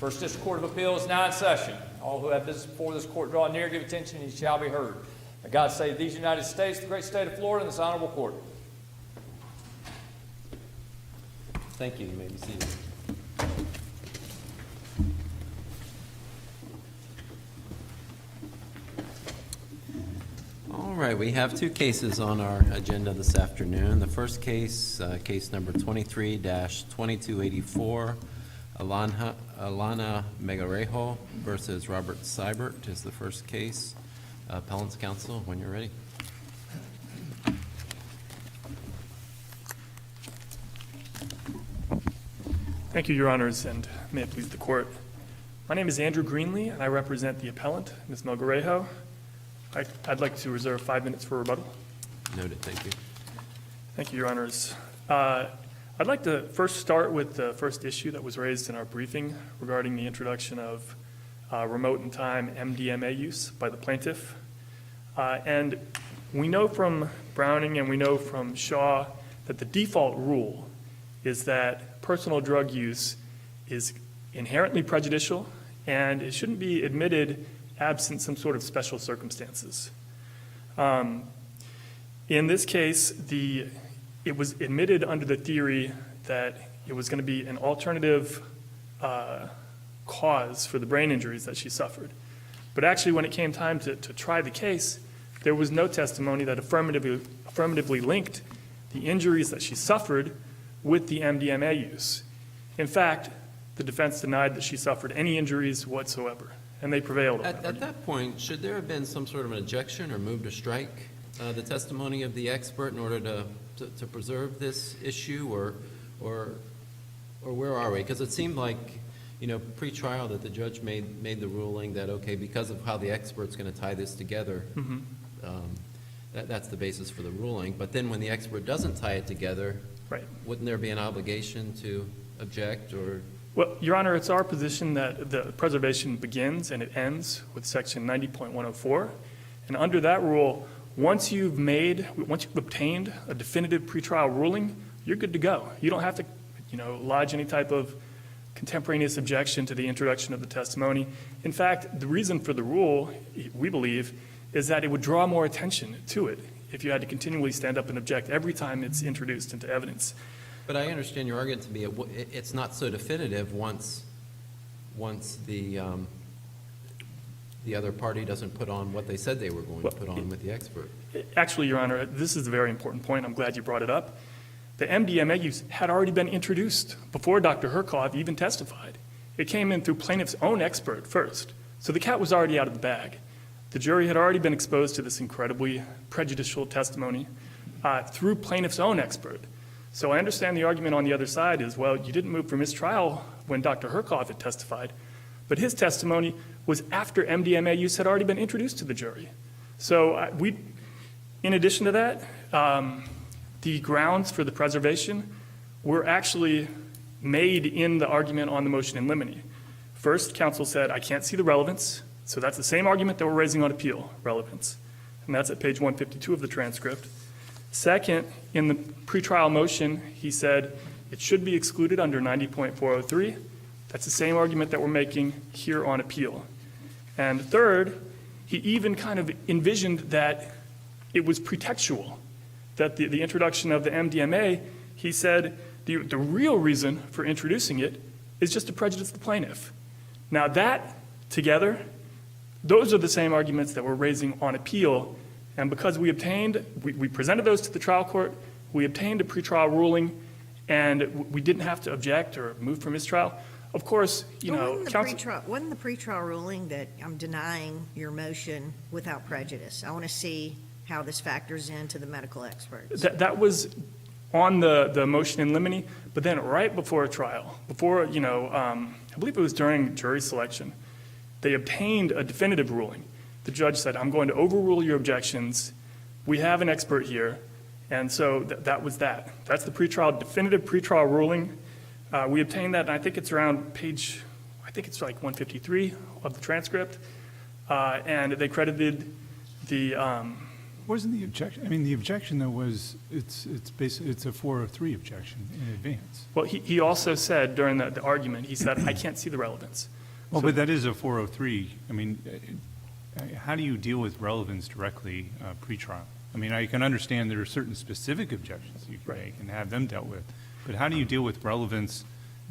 First District Court of Appeals now in session. All who have business before this court draw near, give attention, and you shall be heard. May God save these United States, the great state of Florida, and this honorable court. Thank you. You may be seated. All right, we have two cases on our agenda this afternoon. The first case, case number 23-2284, Alana Megarejo versus Robert Seibert is the first case. Appellant's counsel, when you're ready. Thank you, Your Honors, and may it please the Court. My name is Andrew Greenlee, and I represent the appellant, Ms. Melgarejo. I'd like to reserve 5 minutes for rebuttal. Noted, thank you. Thank you, Your Honors. I'd like to first start with the first issue that was raised in our briefing regarding the introduction of remote in time MDMA use by the plaintiff. And we know from Browning and we know from Shaw that the default rule is that personal drug use is inherently prejudicial and it shouldn't be admitted absent some sort of special circumstances. In this case, it was admitted under the theory that it was going to be an alternative cause for the brain injuries that she suffered. But actually, when it came time to try the case, there was no testimony that affirmatively linked the injuries that she suffered with the MDMA use. In fact, the defense denied that she suffered any injuries whatsoever, and they prevailed on that. At that point, should there have been some sort of an objection or move to strike the testimony of the expert in order to preserve this issue, or where are we? Because it seemed like, pre-trial that the judge made the ruling that, okay, because of how the expert's going to tie this together, that's the basis for the ruling. But then when the expert doesn't tie it together, right, wouldn't there be an obligation to object or? Well, Your Honor, it's our position that the preservation begins and it ends with section 90.104. And under that rule, once you've obtained a definitive pretrial ruling, you're good to go. You don't have to, lodge any type of contemporaneous objection to the introduction of the testimony. In fact, the reason for the rule, we believe, is that it would draw more attention to it if you had to continually stand up and object every time it's introduced into evidence. But I understand your argument to be it's not so definitive once the other party doesn't put on what they said they were going to put on with the expert. Actually, Your Honor, this is a very important point. I'm glad you brought it up. The MDMA use had already been introduced before Dr. Herkloff even testified. It came in through plaintiff's own expert first. So the cat was already out of the bag. The jury had already been exposed to this incredibly prejudicial testimony through plaintiff's own expert. So I understand the argument on the other side is, well, you didn't move for mistrial when Dr. Herkloff had testified, but his testimony was after MDMA use had already been introduced to the jury. So in addition to that, the grounds for the preservation were actually made in the argument on the motion in limine. First, counsel said, I can't see the relevance. So that's the same argument that we're raising on appeal, relevance. And that's at page 152 of the transcript. Second, in the pretrial motion, he said it should be excluded under 90.403. That's the same argument that we're making here on appeal. And third, he even kind of envisioned that it was pretextual, that the introduction of the MDMA, he said the real reason for introducing it is just to prejudice the plaintiff. Now that together, those are the same arguments that we're raising on appeal. And because we presented those to the trial court, we obtained a pretrial ruling, and we didn't have to object or move for mistrial. Of course, counsel. Wasn't the pretrial ruling that I'm denying your motion without prejudice? I want to see how this factors into the medical experts. That was on the motion in limine, but then right before a trial, I believe it was during jury selection, they obtained a definitive ruling. The judge said, I'm going to overrule your objections. We have an expert here. And so that was that. That's the definitive pretrial ruling. We obtained that, and I think it's around page, it's like 153 of the transcript. And they credited the Wasn't the objection, I mean, the objection though was, it's basically, it's a 403 objection in advance. Well, he also said during the argument, he said, I can't see the relevance. Well, but that is a 403. I mean, how do you deal with relevance directly pre-trial? I mean, I can understand there are certain specific objections you can Right. make and have them dealt with, but how do you deal with relevance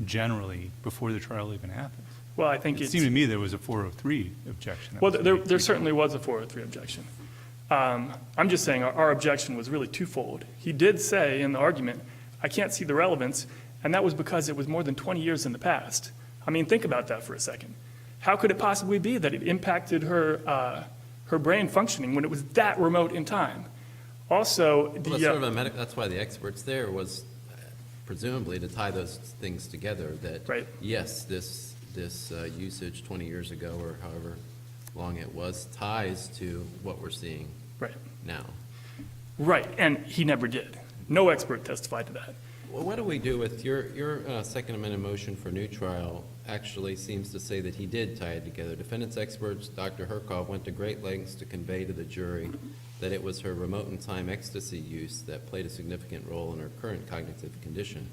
generally before the trial even happens? Well, I think It it's, seemed to me there was a 403 objection. that well, was there made. certainly was a 403 objection. I'm just saying our objection was really twofold. He did say in the argument, I can't see the relevance, and that was because it was more than 20 years in the past. I mean, think about that for a second. How could it possibly be that it impacted her brain functioning when it was that remote in time? Also, Well, that's sort of that's why the experts there was presumably to tie those things together, that, Right. yes, this usage 20 years ago or however long it was ties to what we're seeing right, now. right, and he never did. No expert testified to that. Well, what do we do with your Second Amendment motion for new trial actually seems to say that he did tie it together. Defendant's experts, Dr. Herkov, went to great lengths to convey to the jury that it was her remote in time ecstasy use that played a significant role in her current cognitive condition.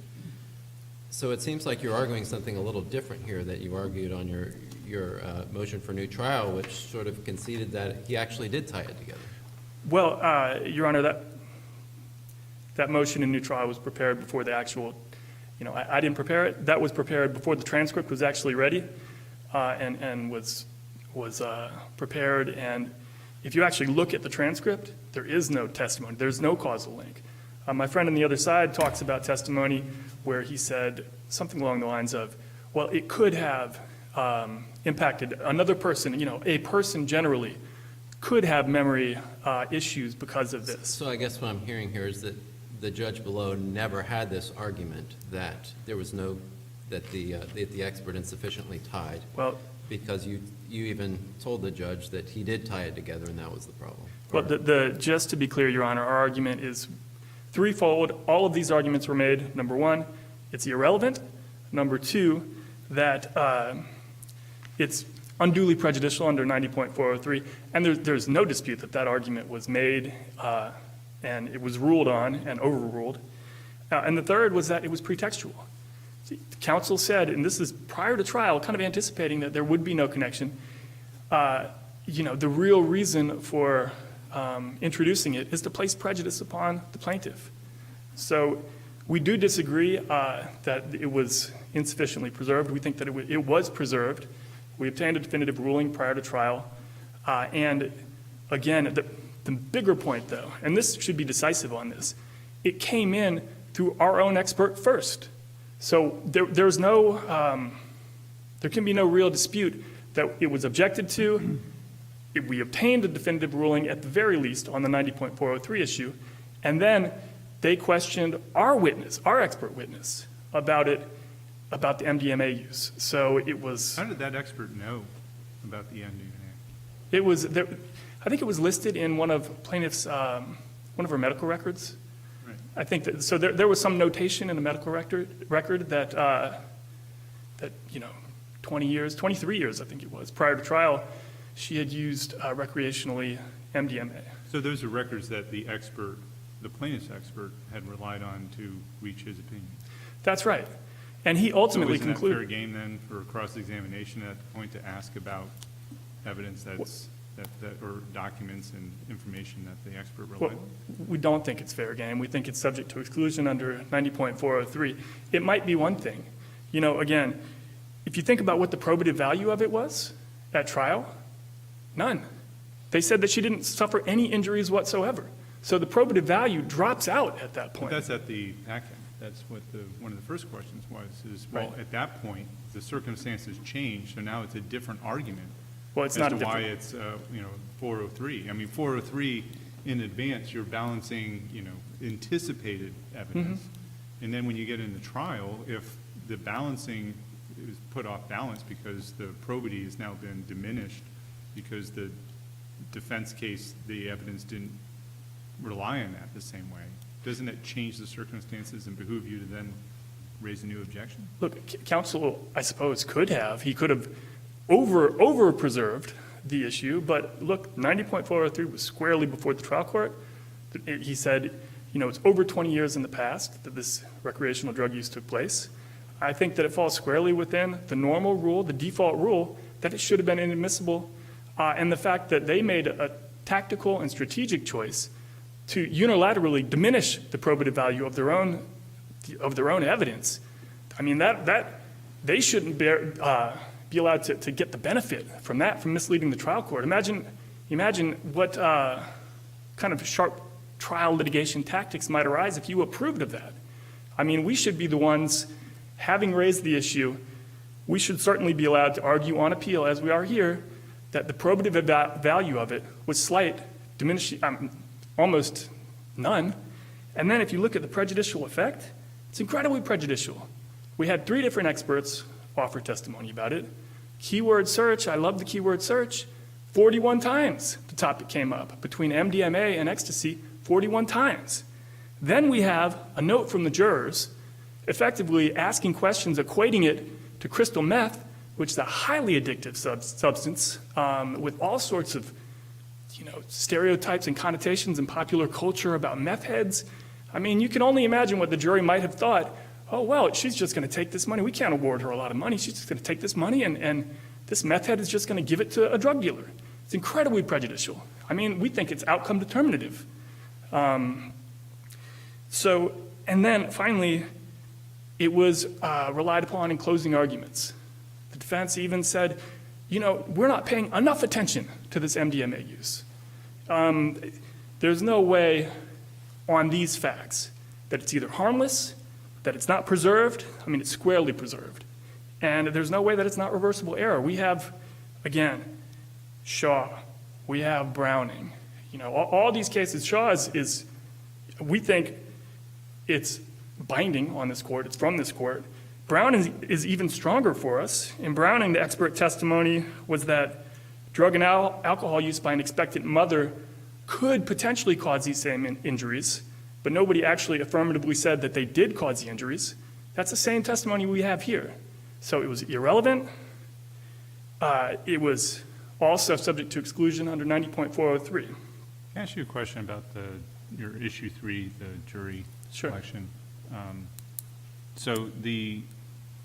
So it seems like you're arguing something a little different here that you argued on your motion for new trial, which sort of conceded that he actually did tie it together. Well, Your Honor, that motion in new trial was prepared before the actual, I didn't prepare it. That was prepared before the transcript was actually ready and was prepared. And if you actually look at the transcript, there is no testimony. There's no causal link. My friend on the other side talks about testimony where he said something along the lines of, well, it could have impacted another person, a person generally could have memory issues because of this. So I guess what I'm hearing here is that the judge below never had this argument that there was that the expert insufficiently tied. Well, Because you even told the judge that he did tie it together and that was the problem. well, just to be clear, Your Honor, our argument is threefold. All of these arguments were made. Number one, it's irrelevant. Number two, that it's unduly prejudicial under 90.403. And there's no dispute that that argument was made and it was ruled on and overruled. And the third was that it was pretextual. See, the counsel said, and this is prior to trial, kind of anticipating that there would be no connection, the real reason for introducing it is to place prejudice upon the plaintiff. So we do disagree that it was insufficiently preserved. We think that it was preserved. We obtained a definitive ruling prior to trial. And again, the bigger point, though, and this should be decisive on this, it came in through our own expert first. So there can be no real dispute that it was objected to. We obtained a definitive ruling at the very least on the 90.403 issue, and then they questioned our witness, our expert witness, about the MDMA use. So it was. How did that expert know about the MDMA? It was there. I think it was listed in one of plaintiff's one of her medical records. Right. I think that so there was some notation in the medical record that 23 years I think it was prior to trial, she had used recreationally MDMA. So those are records that the plaintiff's expert had relied on to reach his opinion. That's right, and he ultimately So isn't that concluded. fair game then for cross-examination at the point to ask about evidence that or documents and information that the expert relied Well, on? we don't think it's fair game. We think it's subject to exclusion under 90.403. It might be one thing. Again, if you think about what the probative value of it was at trial, none. They said that she didn't suffer any injuries whatsoever. So the probative value drops out at that But point. that's at the back end. That's what one of the first questions was, well, Right. at that point, the circumstances changed, so now it's a different argument. Well, it's not a as to why different. it's 403. I mean, 403 in advance, you're balancing anticipated evidence, Mm-hmm. and then when you get into trial, if the balancing is put off balance because the probity has now been diminished because the defense case, the evidence didn't rely on that the same way, doesn't it change the circumstances and behoove you to then raise a new objection? Look, counsel, I suppose, could have. He could have over-preserved the issue, but look, 90.403 was squarely before the trial court. He said, it's over 20 years in the past that this recreational drug use took place. I think that it falls squarely within the normal rule, the default rule, that it should have been inadmissible, and the fact that they made a tactical and strategic choice to unilaterally diminish the probative value of their own evidence. I mean, that they shouldn't be allowed to get the benefit from that, from misleading the trial court. Imagine what kind of sharp trial litigation tactics might arise if you approved of that. I mean, we should be the ones, having raised the issue, we should certainly be allowed to argue on appeal, as we are here, that the probative value of it was slight, diminishing, almost none. And then if you look at the prejudicial effect, it's incredibly prejudicial. We had 3 different experts offer testimony about it. Keyword search, I love the keyword search. 41 times the topic came up between MDMA and ecstasy, 41 times. Then we have a note from the jurors effectively asking questions, equating it to crystal meth, which is a highly addictive substance with all sorts of stereotypes and connotations in popular culture about meth heads. I mean, you can only imagine what the jury might have thought. Oh, well, she's just going to take this money. We can't award her a lot of money. She's just going to take this money, and this meth head is just going to give it to a drug dealer. It's incredibly prejudicial. I mean, we think it's outcome determinative. And then finally, it was relied upon in closing arguments. The defense even said, we're not paying enough attention to this MDMA use. There's no way on these facts that it's either harmless, that it's not preserved. I mean, it's squarely preserved. And there's no way that it's not reversible error. We have, again, Shaw. We have Browning. All these cases, Shaw is we think it's binding on this court. It's from this court. Browning is even stronger for us. In Browning, the expert testimony was that drug and alcohol use by an expectant mother could potentially cause these same injuries, but nobody actually affirmatively said that they did cause the injuries. That's the same testimony we have here. So it was irrelevant. It was also subject to exclusion under 90.403. Can I ask you a question about your issue 3, the jury Sure. selection? So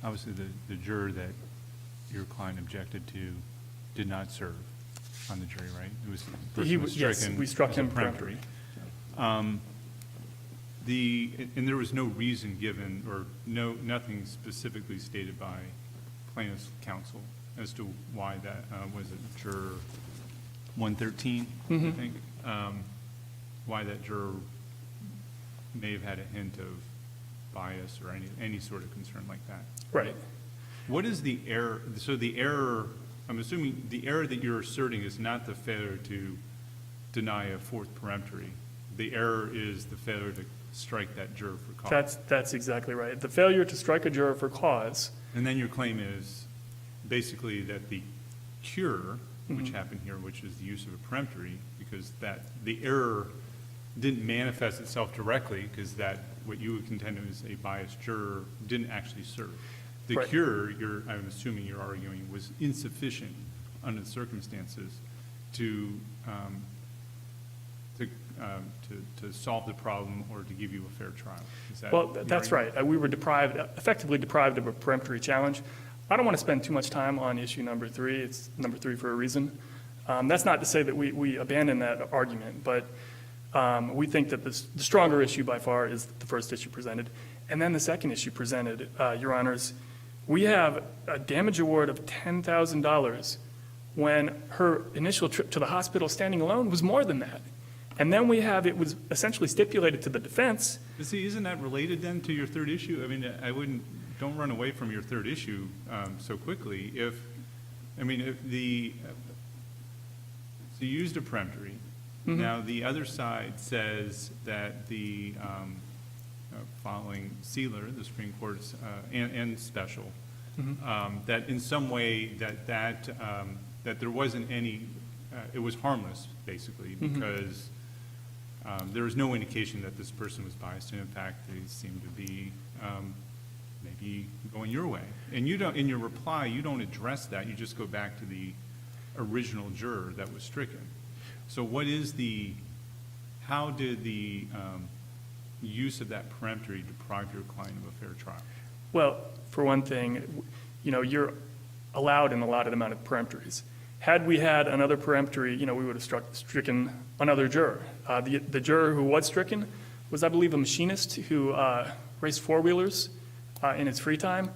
obviously the juror that your client objected to did not serve on the jury, right? It was the person was Yes, stricken we struck as a him peremptory. and there was no reason given, or nothing specifically stated by plaintiff's counsel as to why that was it juror 113, I think, why that juror may have had a hint of bias or any sort of concern like that. Right. What is the error? So the error, I'm assuming the error that you're asserting is not the failure to deny a 4th peremptory. The error is the failure to strike that juror for cause. That's exactly right. The failure to strike a juror for cause. And then your claim is basically that the cure, which happened here, which is the use of a peremptory, because the error didn't manifest itself directly, because what you would contend is a biased juror didn't actually serve. The Right. cure, I'm assuming you're arguing, was insufficient under the circumstances to solve the problem or to give you a fair trial. Is that Well, the that's argument? right. We were effectively deprived of a peremptory challenge. I don't want to spend too much time on issue number 3. It's number 3 for a reason. That's not to say that we abandon that argument, but we think that the stronger issue by far is the first issue presented. And then the second issue presented, Your Honors, we have a damage award of $10,000 when her initial trip to the hospital standing alone was more than that. And then it was essentially stipulated to the defense. But see, isn't that related then to your third issue? I mean, don't run away from your third issue so quickly. So you used a peremptory. Now, the other side says that following Sealer, the Supreme Court's, and Special, that in some way that there wasn't any, it was harmless, basically, because there was no indication that this person was biased, and in fact, they seemed to be maybe going your way. And you don't, in your reply, you don't address that. You just go back to the original juror that was stricken. So how did the use of that peremptory deprive your client of a fair trial? Well, for one thing, you're allowed an allotted amount of peremptories. Had we had another peremptory, we would have stricken another juror. The juror who was stricken was, I believe, a machinist who raced four-wheelers in his free time.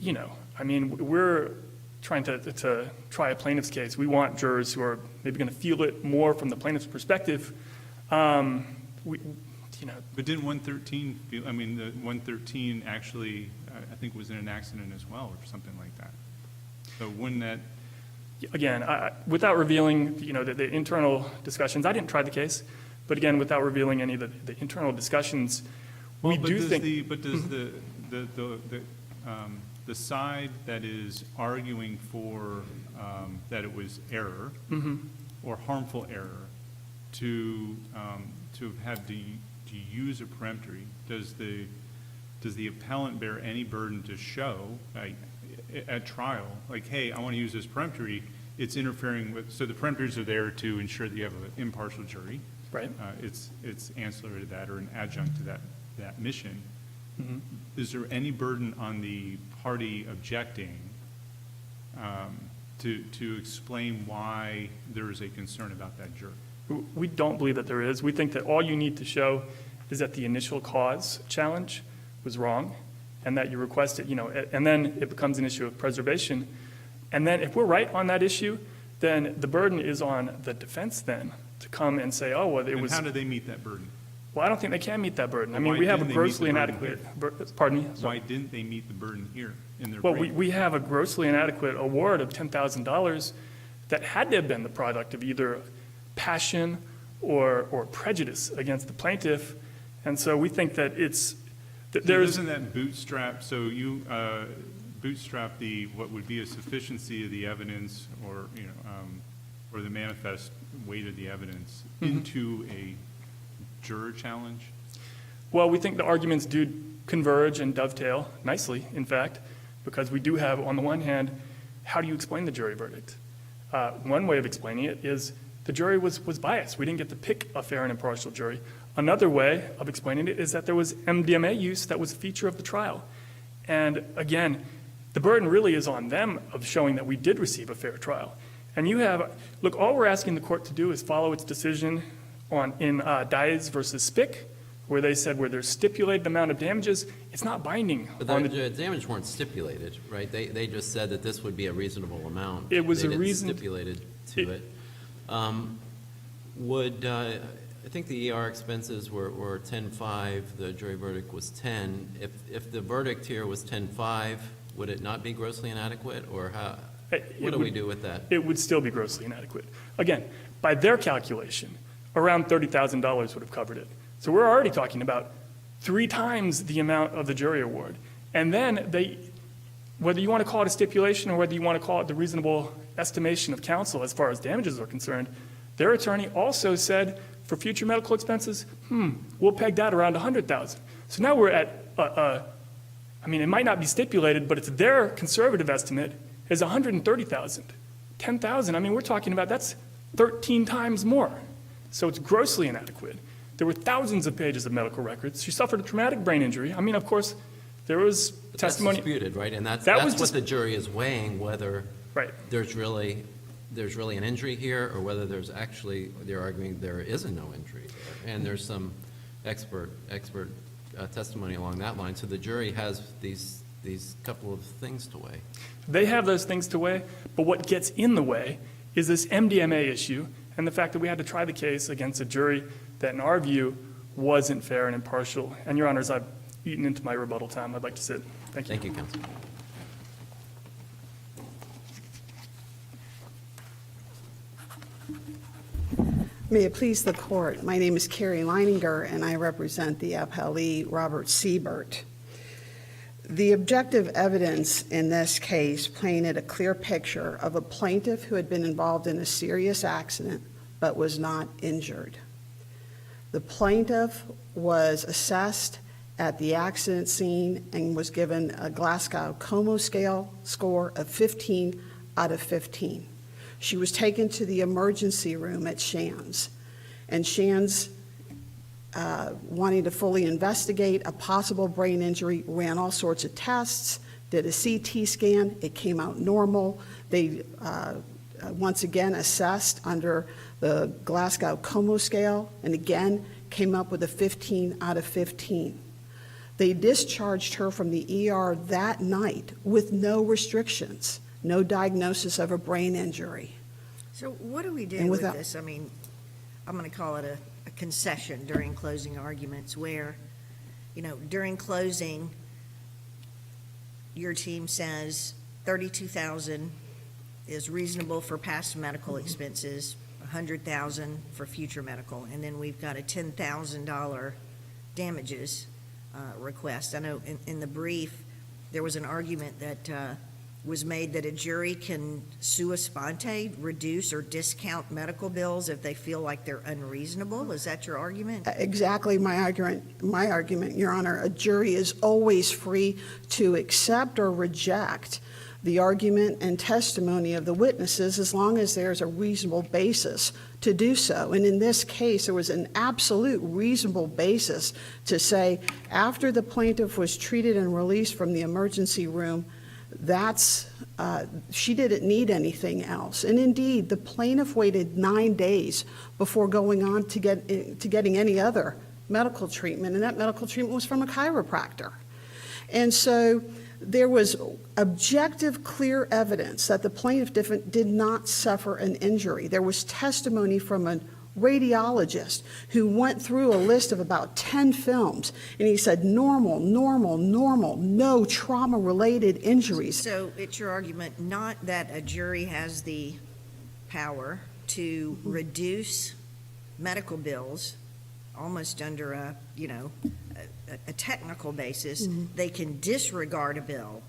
We're trying to try a plaintiff's case. We want jurors who are maybe going to feel it more from the plaintiff's perspective. But didn't 113 the 113 actually, I think, was in an accident as well, or something like that. So wouldn't that? Again, without revealing, the internal discussions, I didn't try the case, but again, without revealing any of the internal discussions, we do think. But does the side that is arguing for that it was error or harmful error to have to use a peremptory, does the appellant bear any burden to show at trial, like, hey, I want to use this peremptory, it's interfering with, so the peremptories are there to ensure that you have an impartial jury. Right. It's ancillary to that or an adjunct to that mission. Is there any burden on the party objecting to explain why there is a concern about that juror? We don't believe that there is. We think that all you need to show is that the initial cause challenge was wrong, and that you request it, and then it becomes an issue of preservation. And then if we're right on that issue, then the burden is on the defense then to come and say, oh, well, it was. And how do they meet that burden? Well, I don't think they can meet that burden. Why we have a didn't they meet grossly the burden inadequate, pardon me? Why didn't they meet the burden here in their Well, brief? we have a grossly inadequate award of $10,000 that had to have been the product of either passion or prejudice against the plaintiff. And so we think that Isn't that bootstrap, so you bootstrap what would be a sufficiency of the evidence or the manifest weight of the evidence into a juror challenge? Well, we think the arguments do converge and dovetail nicely, in fact, because we do have, on the one hand, how do you explain the jury verdict? One way of explaining it is the jury was biased. We didn't get to pick a fair and impartial jury. Another way of explaining it is that there was MDMA use that was a feature of the trial. And again, the burden really is on them of showing that we did receive a fair trial. And all we're asking the court to do is follow its decision in Dies versus Spick, where they said where there's stipulated amount of damages, it's not binding. But the damage weren't stipulated, right? They just said that this would be a reasonable amount. It was they a didn't reason. Stipulated to it. I think the ER expenses were 10.5, the jury verdict was 10. If the verdict here was 10.5, would it not be grossly inadequate, or what do we do with that? It would still be grossly inadequate. Again, by their calculation, around $30,000 would have covered it. So we're already talking about 3 times the amount of the jury award. And then whether you want to call it a stipulation or whether you want to call it the reasonable estimation of counsel as far as damages are concerned, their attorney also said for future medical expenses, we'll peg that around $100,000. So now we're at, it might not be stipulated, but it's their conservative estimate is $130,000. $10,000, we're talking about that's 13 times more. So it's grossly inadequate. There were thousands of pages of medical records. She suffered a traumatic brain injury. Of course, there was testimony. That's disputed, right? And that's That was what the jury is weighing, whether Right. there's really an injury here, or whether they're arguing there isn't no injury there. And there's some expert testimony along that line. So the jury has these couple of things to weigh. They have those things to weigh, but what gets in the way is this MDMA issue and the fact that we had to try the case against a jury that, in our view, wasn't fair and impartial. And, Your Honors, I've eaten into my rebuttal time. I'd like to sit. Thank you. Thank you, counsel. May it please the court, my name is Carrie Leininger, and I represent the appellee Robert Siebert. The objective evidence in this case painted a clear picture of a plaintiff who had been involved in a serious accident but was not injured. The plaintiff was assessed at the accident scene and was given a Glasgow Como scale score of 15 out of 15. She was taken to the emergency room at Shands, and Shands, wanting to fully investigate a possible brain injury, ran all sorts of tests, did a CT scan, it came out normal. They once again assessed under the Glasgow Como scale, and again came up with a 15 out of 15. They discharged her from the ER that night with no restrictions, no diagnosis of a brain injury. So what do we do And with without- this? I mean, I'm going to call it a concession during closing arguments where, during closing, your team says 32,000 is reasonable for past medical expenses, 100,000 for future medical, and then we've got a $10,000 damages request. I know in the brief, there was an argument that was made that a jury can sua sponte, reduce or discount medical bills if they feel like they're unreasonable. Is that your argument? Exactly my argument, Your Honor. A jury is always free to accept or reject the argument and testimony of the witnesses as long as there's a reasonable basis to do so. And in this case, there was an absolute reasonable basis to say after the plaintiff was treated and released from the emergency room, she didn't need anything else. And indeed, the plaintiff waited 9 days before going on to getting any other medical treatment, and that medical treatment was from a chiropractor. And so there was objective, clear evidence that the plaintiff did not suffer an injury. There was testimony from a radiologist who went through a list of about 10 films, and he said normal, normal, normal, no trauma-related injuries. So it's your argument not that a jury has the power to reduce medical bills almost under a technical basis. They can disregard a bill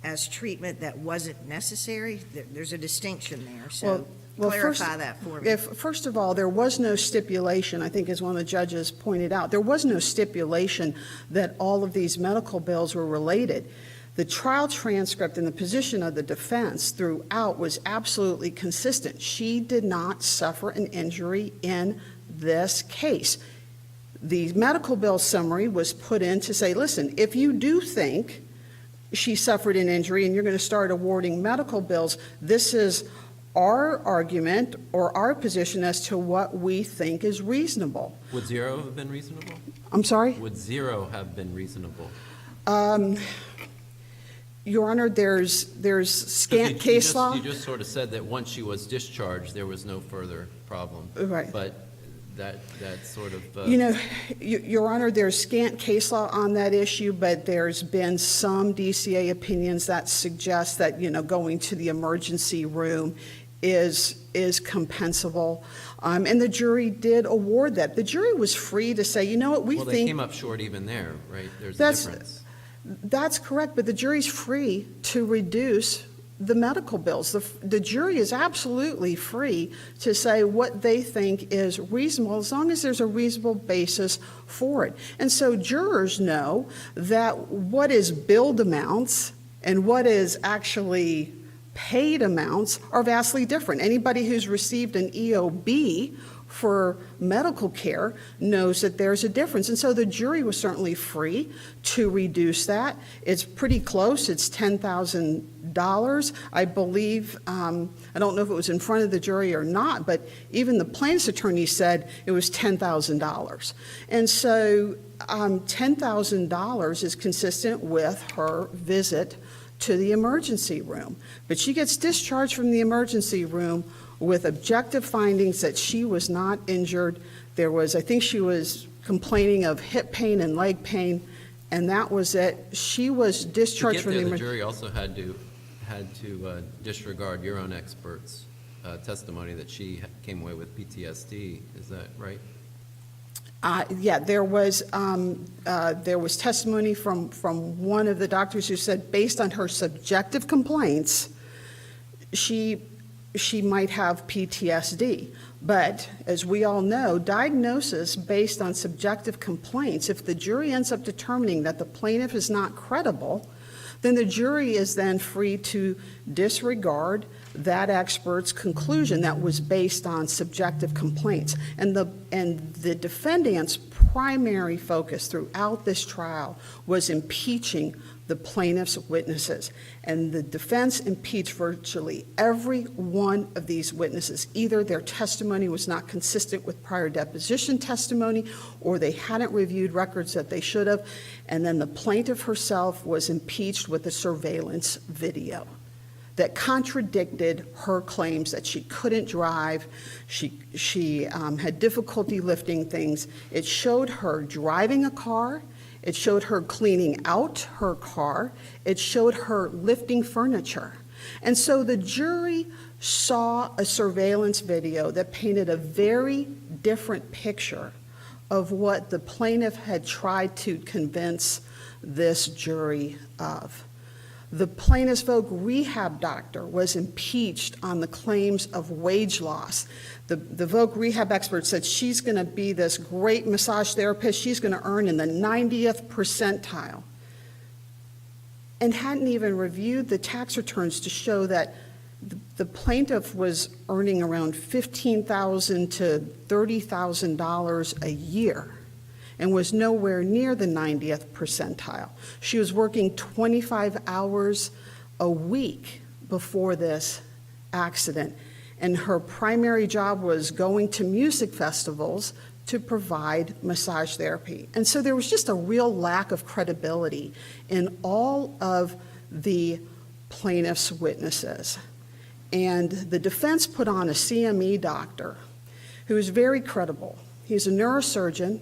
as treatment that wasn't necessary. There's a distinction there, so clarify that for me. First of all, there was no stipulation, I think as one of the judges pointed out, there was no stipulation that all of these medical bills were related. The trial transcript and the position of the defense throughout was absolutely consistent. She did not suffer an injury in this case. The medical bill summary was put in to say, listen, if you do think she suffered an injury and you're going to start awarding medical bills, this is our argument or our position as to what we think is reasonable. Would zero have been reasonable? I'm sorry? Would zero have been reasonable? Your Honor, there's scant case law. You just sort of said that once she was discharged, there was no further problem. Right. But that sort of... Your Honor, there's scant case law on that issue, but there's been some DCA opinions that suggest that, going to the emergency room is compensable. And the jury did award that. The jury was free to say, what, we Well, think... they came up short even there, right? There's a difference. That's correct, but the jury's free to reduce the medical bills. The jury is absolutely free to say what they think is reasonable as long as there's a reasonable basis for it. And so jurors know that what is billed amounts and what is actually paid amounts are vastly different. Anybody who's received an EOB for medical care knows that there's a difference. And so the jury was certainly free to reduce that. It's pretty close. It's $10,000. I believe, I don't know if it was in front of the jury or not, but even the plaintiff's attorney said it was $10,000. And so $10,000 is consistent with her visit to the emergency room. But she gets discharged from the emergency room with objective findings that she was not injured. I think she was complaining of hip pain and leg pain, and that was it. She was discharged from the the jury also had to disregard your own expert's testimony that she came away with PTSD. Is that right? Yeah, there was testimony from one of the doctors who said based on her subjective complaints, she might have PTSD. But as we all know, diagnosis based on subjective complaints, if the jury ends up determining that the plaintiff is not credible, then the jury is then free to disregard that expert's conclusion that was based on subjective complaints. And the defendant's primary focus throughout this trial was impeaching the plaintiff's witnesses. And the defense impeached virtually every one of these witnesses. Either their testimony was not consistent with prior deposition testimony, or they hadn't reviewed records that they should have. And then the plaintiff herself was impeached with a surveillance video that contradicted her claims that she couldn't drive, she had difficulty lifting things. It showed her driving a car, it showed her cleaning out her car, it showed her lifting furniture. And so the jury saw a surveillance video that painted a very different picture of what the plaintiff had tried to convince this jury of. The plaintiff's voc rehab doctor was impeached on the claims of wage loss. The voc rehab expert said she's going to be this great massage therapist, she's going to earn in the 90th percentile, and hadn't even reviewed the tax returns to show that the plaintiff was earning around $15,000 to $30,000 a year and was nowhere near the 90th percentile. She was working 25 hours a week before this accident, and her primary job was going to music festivals to provide massage therapy. And so there was just a real lack of credibility in all of the plaintiff's witnesses. And the defense put on a CME doctor who was very credible. He's a neurosurgeon.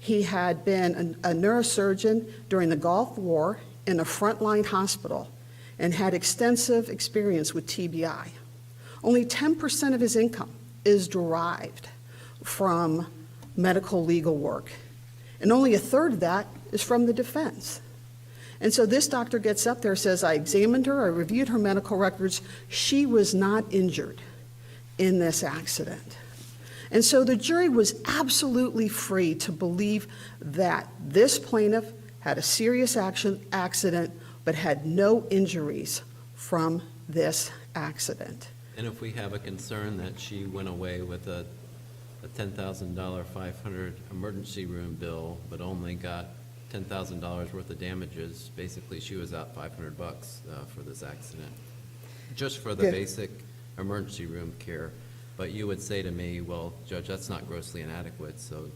He had been a neurosurgeon during the Gulf War in a frontline hospital and had extensive experience with TBI. Only 10% of his income is derived from medical legal work, and only a third of that is from the defense. And so this doctor gets up there, says, I examined her, I reviewed her medical records, she was not injured in this accident. And so the jury was absolutely free to believe that this plaintiff had a serious accident but had no injuries from this accident. And if we have a concern that she went away with a $10,000 500 emergency room bill, but only got $10,000 worth of damages, basically she was out $500 for this accident, just for the Yeah. basic emergency room care. But you would say to me, well, Judge, that's not grossly inadequate, so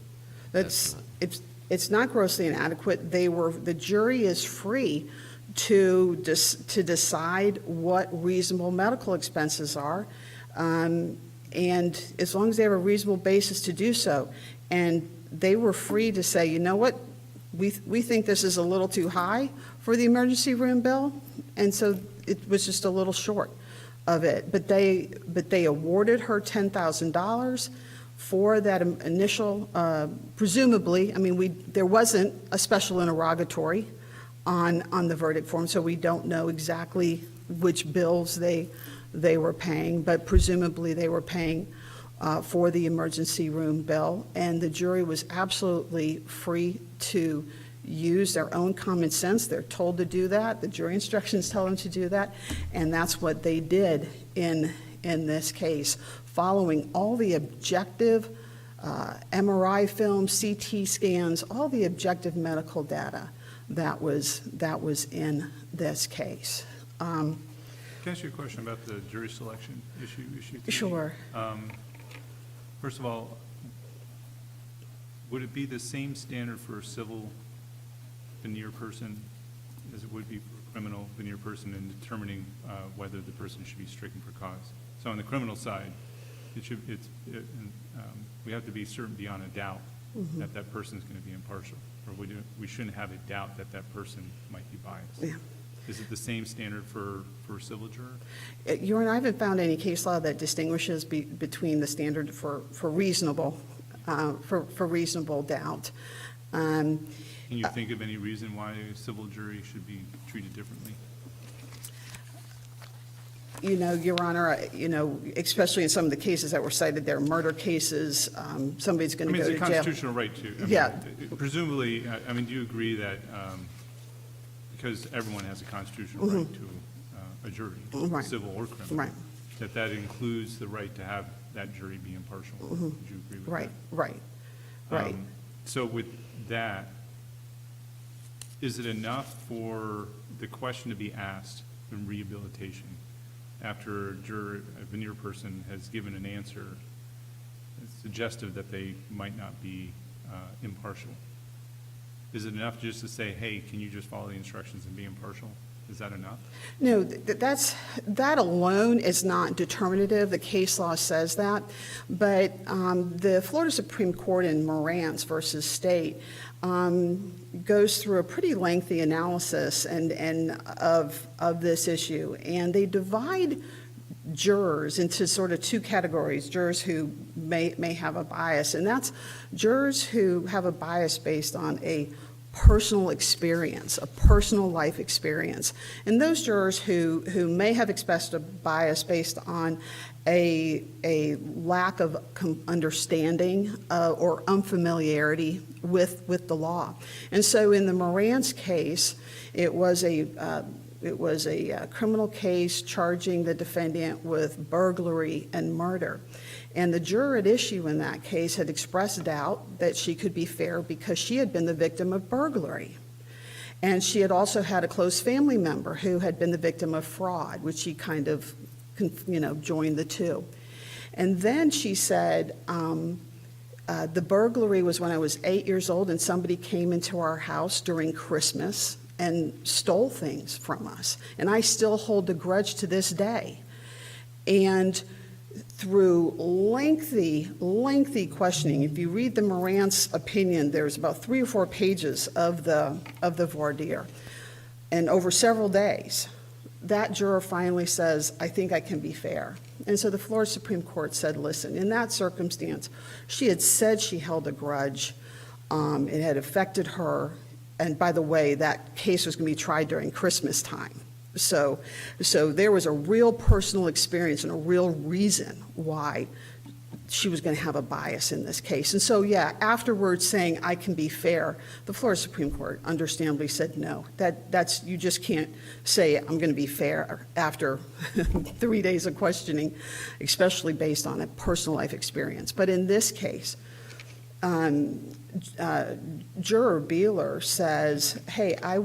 that's not. It's not grossly inadequate. The jury is free to decide what reasonable medical expenses are, and as long as they have a reasonable basis to do so. And they were free to say, you know what, we think this is a little too high for the emergency room bill, and so it was just a little short of it. But they awarded her $10,000 for that initial, presumably, I mean, there wasn't a special interrogatory on the verdict form, so we don't know exactly which bills they were paying, but presumably they were paying for the emergency room bill, and the jury was absolutely free to use their own common sense. They're told to do that. The jury instructions tell them to do that, and that's what they did in this case, following all the objective MRI films, CT scans, all the objective medical data that was in this case. Can I ask you a question about the jury selection issue? Sure. First of all, would it be the same standard for a civil veneer person as it would be for a criminal veneer person in determining whether the person should be stricken for cause? So on the criminal side, we have to be certain beyond a doubt that that person is going to be impartial, or we shouldn't have a doubt that that person might be biased. Yeah. Is it the same standard for a civil juror? Your Honor, I haven't found any case law that distinguishes between the standard for reasonable doubt. Can you think of any reason why a civil jury should be treated differently? You know, Your Honor, especially in some of the cases that were cited there, murder cases, somebody's going to go to jail. It's a constitutional right to. Yeah. Presumably, do you agree that, because everyone has a constitutional right to a jury, Right. civil or criminal? Right. that includes the right to have that jury be impartial. Would you agree with Right, that? right. So with that, is it enough for the question to be asked in rehabilitation after a veneer person has given an answer suggestive that they might not be impartial? Is it enough just to say, hey, can you just follow the instructions and be impartial? Is that enough? No, that alone is not determinative. The case law says that. But the Florida Supreme Court in Morantz versus State goes through a pretty lengthy analysis of this issue. And they divide jurors into sort of two categories: jurors who may have a bias, and that's jurors who have a bias based on a personal experience, a personal life experience. And those jurors who may have expressed a bias based on a lack of understanding or unfamiliarity with the law. And so in the Morantz case, it was a criminal case charging the defendant with burglary and murder. And the juror at issue in that case had expressed doubt that she could be fair because she had been the victim of burglary. And she had also had a close family member who had been the victim of fraud, which she kind of, joined the two. And then she said, the burglary was when I was 8 years old and somebody came into our house during Christmas and stole things from us. And I still hold a grudge to this day. And through lengthy questioning, if you read the Morantz opinion, there's about 3 or 4 pages of the voir dire. And over several days, that juror finally says, I think I can be fair. And so the Florida Supreme Court said, listen, in that circumstance, she had said she held a grudge. It had affected her. And by the way, that case was going to be tried during Christmas time. So there was a real personal experience and a real reason why she was going to have a bias in this case. And so, yeah, afterwards saying, I can be fair, the Florida Supreme Court understandably said, no, that's you just can't say I'm going to be fair after 3 days of questioning, especially based on a personal life experience. But in this case, Juror Beeler says, hey, I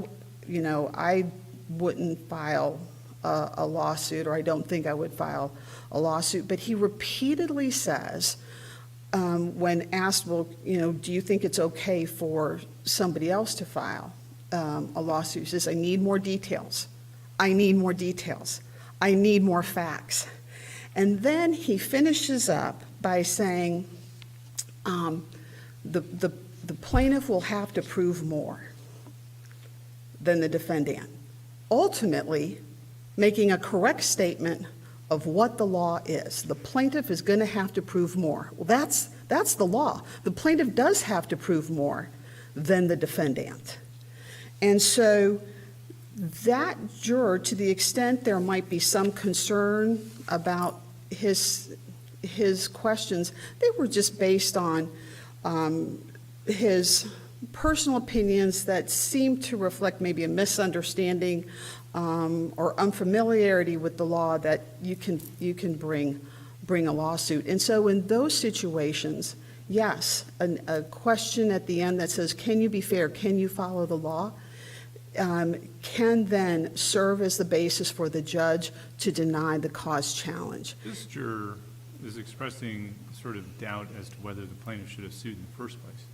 wouldn't file a lawsuit, or I don't think I would file a lawsuit. But he repeatedly says, when asked, well, do you think it's okay for somebody else to file a lawsuit? He says, I need more details. I need more details. I need more facts. And then he finishes up by saying, the plaintiff will have to prove more than the defendant, ultimately making a correct statement of what the law is. The plaintiff is going to have to prove more. Well, that's the law. The plaintiff does have to prove more than the defendant. And so that juror, to the extent there might be some concern about his questions, they were just based on his personal opinions that seemed to reflect maybe a misunderstanding or unfamiliarity with the law that you can bring a lawsuit. And so in those situations, yes, a question at the end that says, can you be fair, can you follow the law, can then serve as the basis for the judge to deny the cause challenge. This juror is expressing sort of doubt as to whether the plaintiff should have sued in the first place.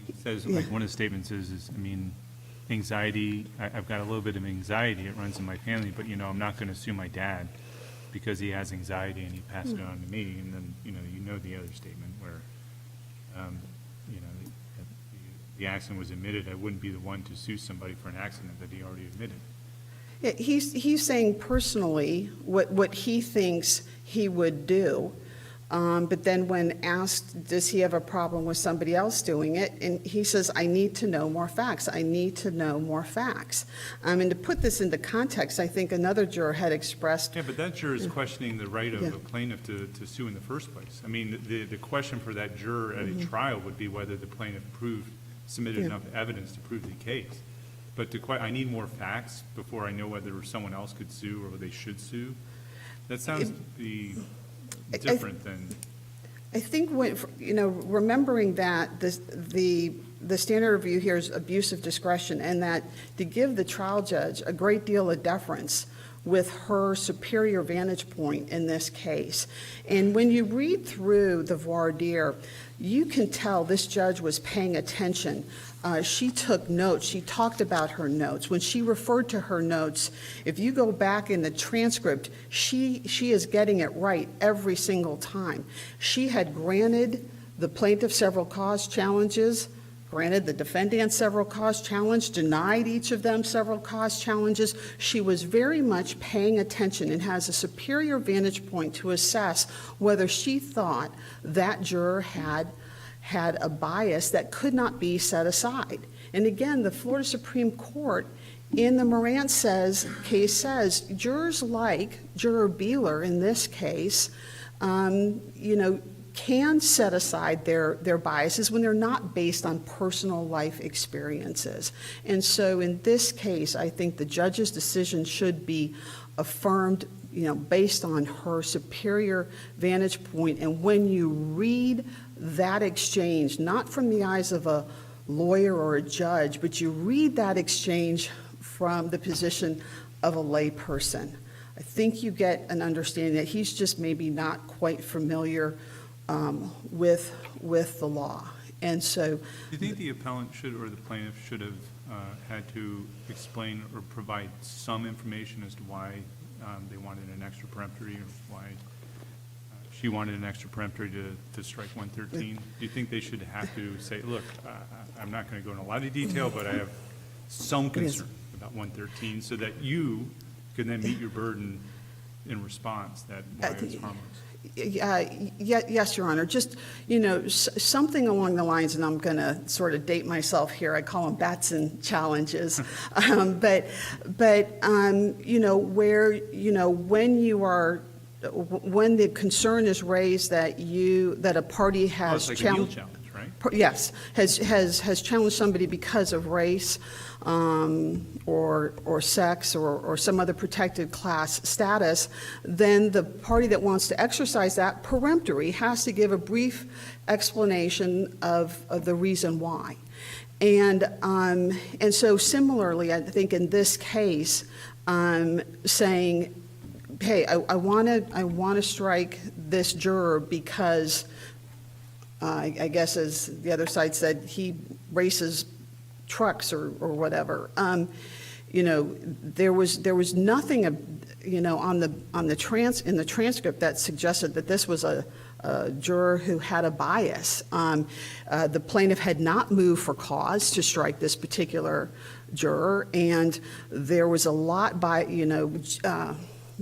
He says, like, one of the statements is, anxiety, I've got a little bit of anxiety, it runs in my family, but, I'm not going to sue my dad because he has anxiety and he passed it on to me. And then, the other statement where, the accident was admitted, I wouldn't be the one to sue somebody for an accident that he already admitted. Yeah, he's saying personally what he thinks he would do, but then when asked, does he have a problem with somebody else doing it, and he says, I need to know more facts. I need to know more facts. And to put this into context, I think another juror had expressed. Yeah, but that juror is questioning the right of a plaintiff to sue in the first place. The question for that juror at a trial would be whether the plaintiff submitted enough evidence to prove the case. But I need more facts before I know whether someone else could sue or they should sue. That sounds to be different than, I think when, remembering that the standard review here is abuse of discretion, and that to give the trial judge a great deal of deference with her superior vantage point in this case. And when you read through the voir dire, you can tell this judge was paying attention. She took notes. She talked about her notes. When she referred to her notes, if you go back in the transcript, she is getting it right every single time. She had granted the plaintiff several cause challenges, granted the defendant several cause challenge, denied each of them several cause challenges. She was very much paying attention and has a superior vantage point to assess whether she thought that juror had a bias that could not be set aside. And again, the Florida Supreme Court in the Morant case says jurors like Juror Beeler in this case, can set aside their biases when they're not based on personal life experiences. And so in this case, I think the judge's decision should be affirmed, based on her superior vantage point. And when you read that exchange, not from the eyes of a lawyer or a judge, but you read that exchange from the position of a lay person, I think you get an understanding that he's just maybe not quite familiar with the law. And so, do you think the appellant should, or the plaintiff should have had to explain or provide some information as to why they wanted an extra peremptory, or why she wanted an extra peremptory to strike 113? Do you think they should have to say, look, I'm not going to go into a lot of detail, but I have some concern about 113, so that you can then meet your burden in response that why it's harmless? Yes, Your Honor. Just, something along the lines, and I'm going to sort of date myself here. I call them Batson challenges. But where, when the concern is raised that a party has it's like a legal challenge, right? Yes, has challenged somebody because of race, or sex, or some other protected class status, then the party that wants to exercise that peremptory has to give a brief explanation of the reason why. And so similarly, I think in this case, saying, hey, I want to strike this juror because I guess, as the other side said, he races trucks or whatever. There was nothing, in the transcript that suggested that this was a juror who had a bias. The plaintiff had not moved for cause to strike this particular juror, and there was a lot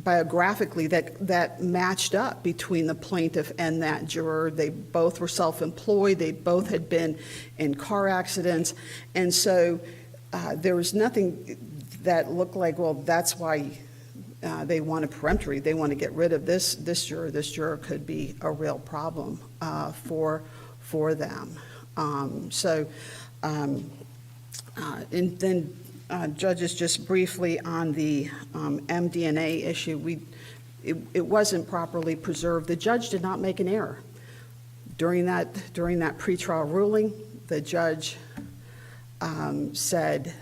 biographically that matched up between the plaintiff and that juror. They both were self-employed. They both had been in car accidents. And so there was nothing that looked like, well, that's why they want a peremptory. They want to get rid of this juror. This juror could be a real problem for them. And then judges, just briefly on the MDNA issue, it wasn't properly preserved. The judge did not make an error. During that pretrial ruling, the judge said,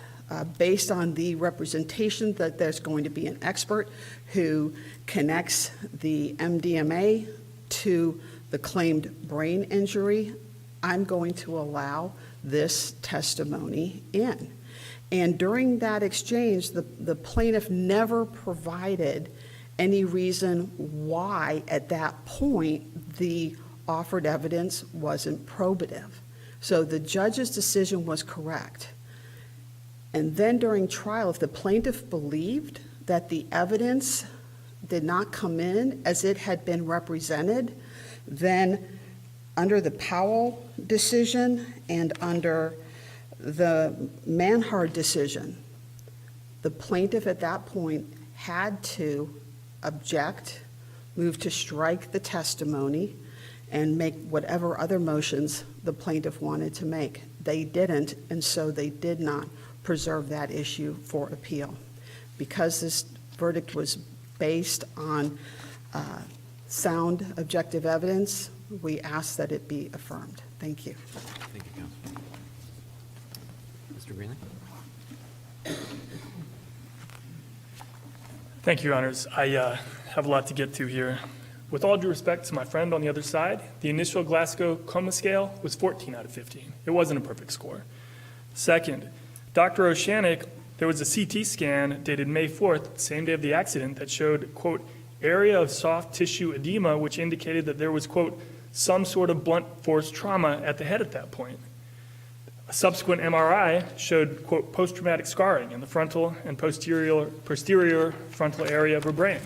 based on the representation that there's going to be an expert who connects the MDMA to the claimed brain injury, I'm going to allow this testimony in. And during that exchange, the plaintiff never provided any reason why, at that point, the offered evidence wasn't probative. So the judge's decision was correct. And then during trial, if the plaintiff believed that the evidence did not come in as it had been represented, then under the Powell decision and under the Manhard decision, the plaintiff at that point had to object, move to strike the testimony, and make whatever other motions the plaintiff wanted to make. They didn't, and so they did not preserve that issue for appeal. Because this verdict was based on sound, objective evidence. We ask that it be affirmed. Thank you. Thank you, Counsel. Mr. Greenlee? Thank you, Your Honors. I have a lot to get to here. With all due respect to my friend on the other side, the initial Glasgow Coma Scale was 14 out of 15. It wasn't a perfect score. Second, Dr. Oceanic, there was a CT scan dated May 4th, same day of the accident, that showed, quote, area of soft tissue edema, which indicated that there was, quote, some sort of blunt force trauma at the head at that point. A subsequent MRI showed, quote, post-traumatic scarring in the frontal and posterior frontal area of her brain.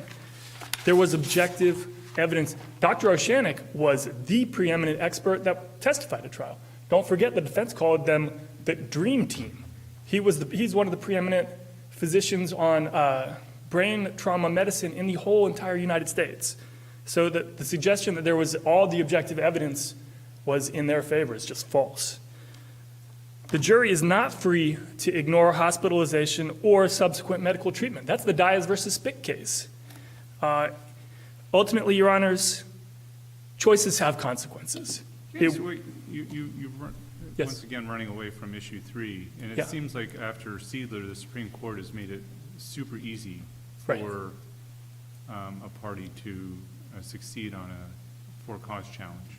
There was objective evidence. Dr. Oceanic was the preeminent expert that testified at trial. Don't forget the defense called them the dream team. He's one of the preeminent physicians on brain trauma medicine in the whole entire United States. So the suggestion that there was all the objective evidence was in their favor is just false. The jury is not free to ignore hospitalization or subsequent medical treatment. That's the Diaz versus Spick case. Ultimately, Your Honors, choices have consequences. Yes, wait, you've run, Yes. once again running away from issue 3, and it Yeah. seems like after Seidler, the Supreme Court has made it super easy Right. for a party to succeed on a for-cause challenge.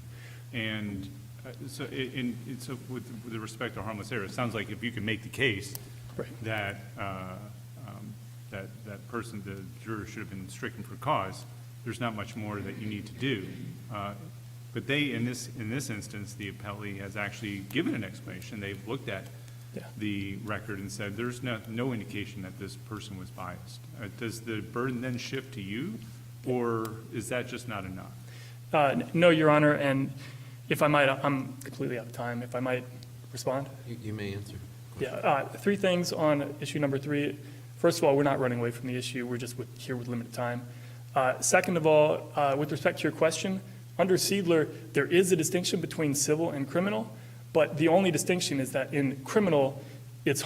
And so with the respect to harmless error, it sounds like if you can make the case Right. that that person, the juror, should have been stricken for cause, there's not much more that you need to do. But in this instance, the appellee has actually given an explanation. They've looked at Yeah. the record and said there's no indication that this person was biased. Does the burden then shift to you, or is that just not enough? No, Your Honor, and if I might, I'm completely out of time. If I might respond? You may answer. Yeah, 3 things on issue number 3. First of all, we're not running away from the issue. We're just here with limited time. Second of all, with respect to your question, under Seidler, there is a distinction between civil and criminal, but the only distinction is that in criminal, it's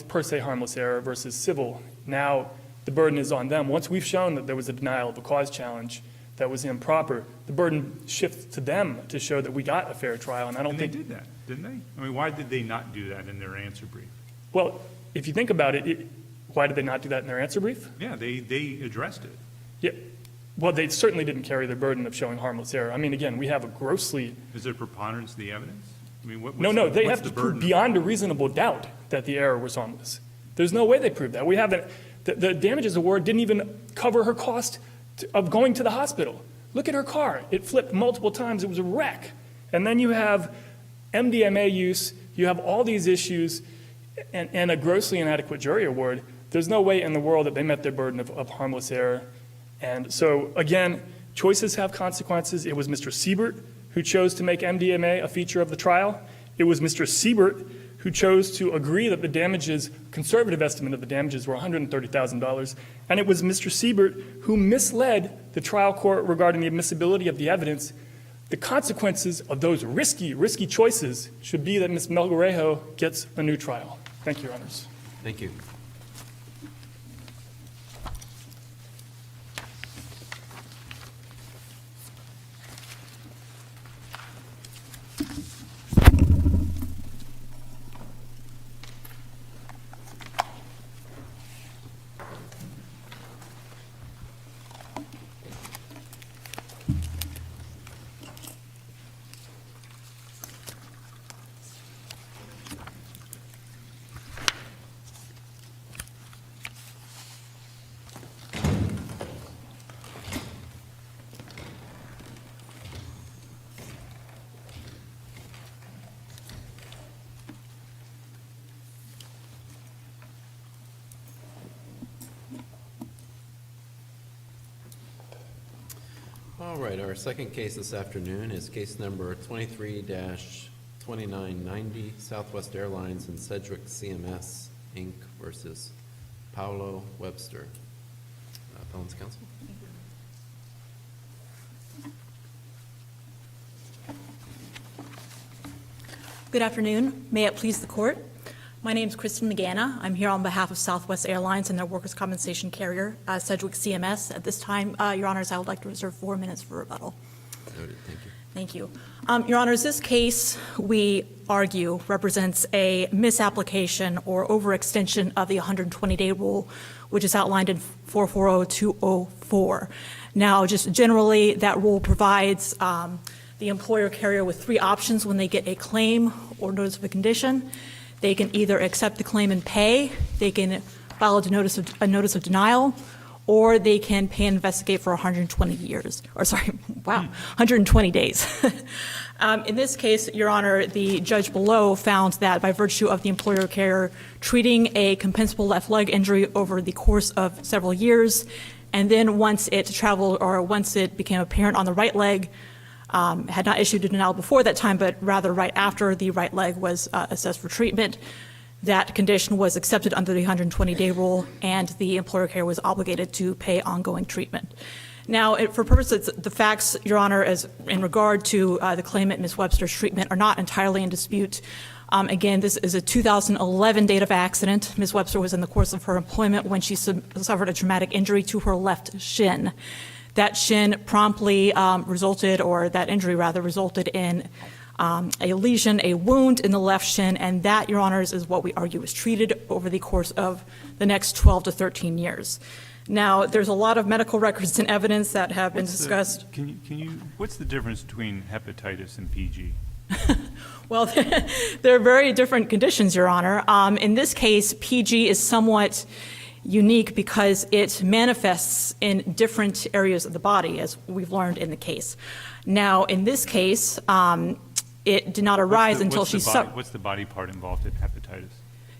per se harmless error versus civil. Now, the burden is on them. Once we've shown that there was a denial of a cause challenge that was improper, the burden shifts to them to show that we got a fair trial, and I don't And they think... did that, didn't they? I mean, why did they not do that in their answer brief? Well, if you think about it, why did they not do that in their answer brief? Yeah, they addressed it. Yeah, well, they certainly didn't carry the burden of showing harmless error. I mean, again, we have a grossly... Is there preponderance of the evidence? I mean, No, they have to prove beyond a reasonable doubt that the error was harmless. There's no way they proved that. We haven't... The damages award didn't even cover her cost of going to the hospital. Look at her car. It flipped multiple times. It was a wreck. And then you have MDMA use. You have all these issues and a grossly inadequate jury award. There's no way in the world that they met their burden of harmless error. And so, again, choices have consequences. It was Mr. Siebert who chose to make MDMA a feature of the trial. It was Mr. Siebert who chose to agree that the damages, conservative estimate of the damages were $130,000. And it was Mr. Siebert who misled the trial court regarding the admissibility of the evidence. The consequences of those risky choices should be that Ms. Melgarejo gets a new trial. Thank you, Your Honors. Thank you. All right, our second case this afternoon is case number 23-2990, Southwest Airlines and Sedgwick CMS, Inc. versus Paulo Webster. Appellant's counsel. Good afternoon. May it please the court. My name is Kristen McGanna. I'm here on behalf of Southwest Airlines and their workers' compensation carrier, Sedgwick CMS. At this time, Your Honors, I would like to reserve 4 minutes for rebuttal. Noted, thank you. Thank you. Your Honors, this case, we argue, represents a misapplication or overextension of the 120-day rule, which is outlined in 440204. Now, just generally, that rule provides the employer carrier with 3 options when they get a claim or notice of a condition. They can either accept the claim and pay, they can file a notice of denial, or they can pay and investigate for 120 days. In this case, Your Honor, the judge below found that by virtue of the employer carrier treating a compensable left leg injury over the course of several years, and then once it traveled or once it became apparent on the right leg, had not issued a denial before that time, but rather right after the right leg was assessed for treatment, that condition was accepted under the 120-day rule, and the employer carrier was obligated to pay ongoing treatment. Now, for purposes, the facts, Your Honor, as in regard to the claimant, Ms. Webster's treatment, are not entirely in dispute. Again, this is a 2011 date of accident. Ms. Webster was in the course of her employment when she suffered a traumatic injury to her left shin. That shin promptly resulted, or that injury rather, resulted in a lesion, a wound in the left shin, and that, Your Honors, is what we argue was treated over the course of the next 12 to 13 years. Now, there's a lot of medical records and evidence that have been discussed. What's the difference between hepatitis and PG? Well, they're very different conditions, Your Honor. In this case, PG is somewhat unique because it manifests in different areas of the body, as we've learned in the case. Now, in this case, it did not arise until she suffered. What's the body part involved in hepatitis?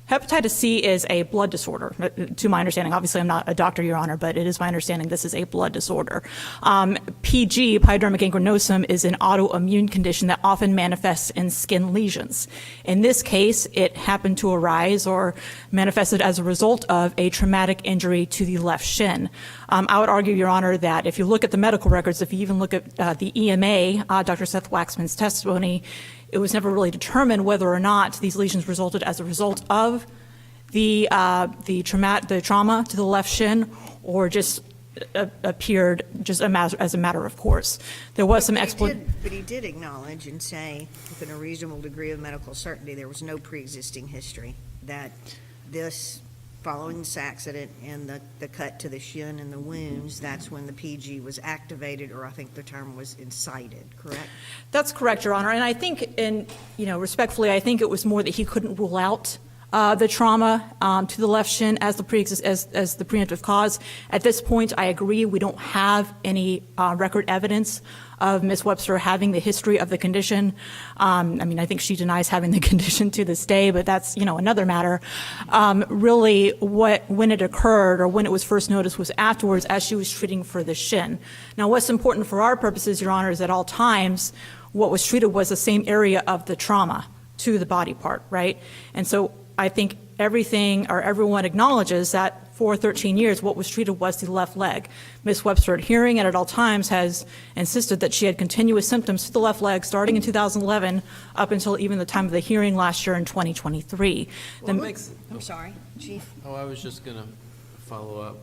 Hepatitis C is a blood disorder, to my understanding. Obviously, I'm not a doctor, Your Honor, but it is my understanding this is a blood disorder. PG, pyodermic gangrenosum, is an autoimmune condition that often manifests in skin lesions. In this case, it happened to arise or manifested as a result of a traumatic injury to the left shin. I would argue, Your Honor, that if you look at the medical records, if you even look at the EMA, Dr. Seth Waxman's testimony, it was never really determined whether or not these lesions resulted as a result of the trauma to the left shin, or just appeared just as a matter of course. There was some explanation. But he did acknowledge and say, within a reasonable degree of medical certainty, there was no pre-existing history, that this, following this accident and the cut to the shin and the wounds, that's when the PG was activated, or I think the term was incited, correct? That's correct, Your Honor. And I think, respectfully, I think it was more that he couldn't rule out the trauma to the left shin as the preemptive cause. At this point, I agree, we don't have any record evidence of Ms. Webster having the history of the condition. I think she denies having the condition to this day, but that's, another matter. Really, when it occurred or when it was first noticed was afterwards as she was treating for the shin. Now, what's important for our purposes, Your Honor, is at all times what was treated was the same area of the trauma to the body part, right? And so I think everyone acknowledges that for 13 years, what was treated was the left leg. Ms. Webster, at hearing and at all times, has insisted that she had continuous symptoms to the left leg starting in 2011 up until even the time of the hearing last year in 2023. I'm sorry, Chief. I was just going to follow up.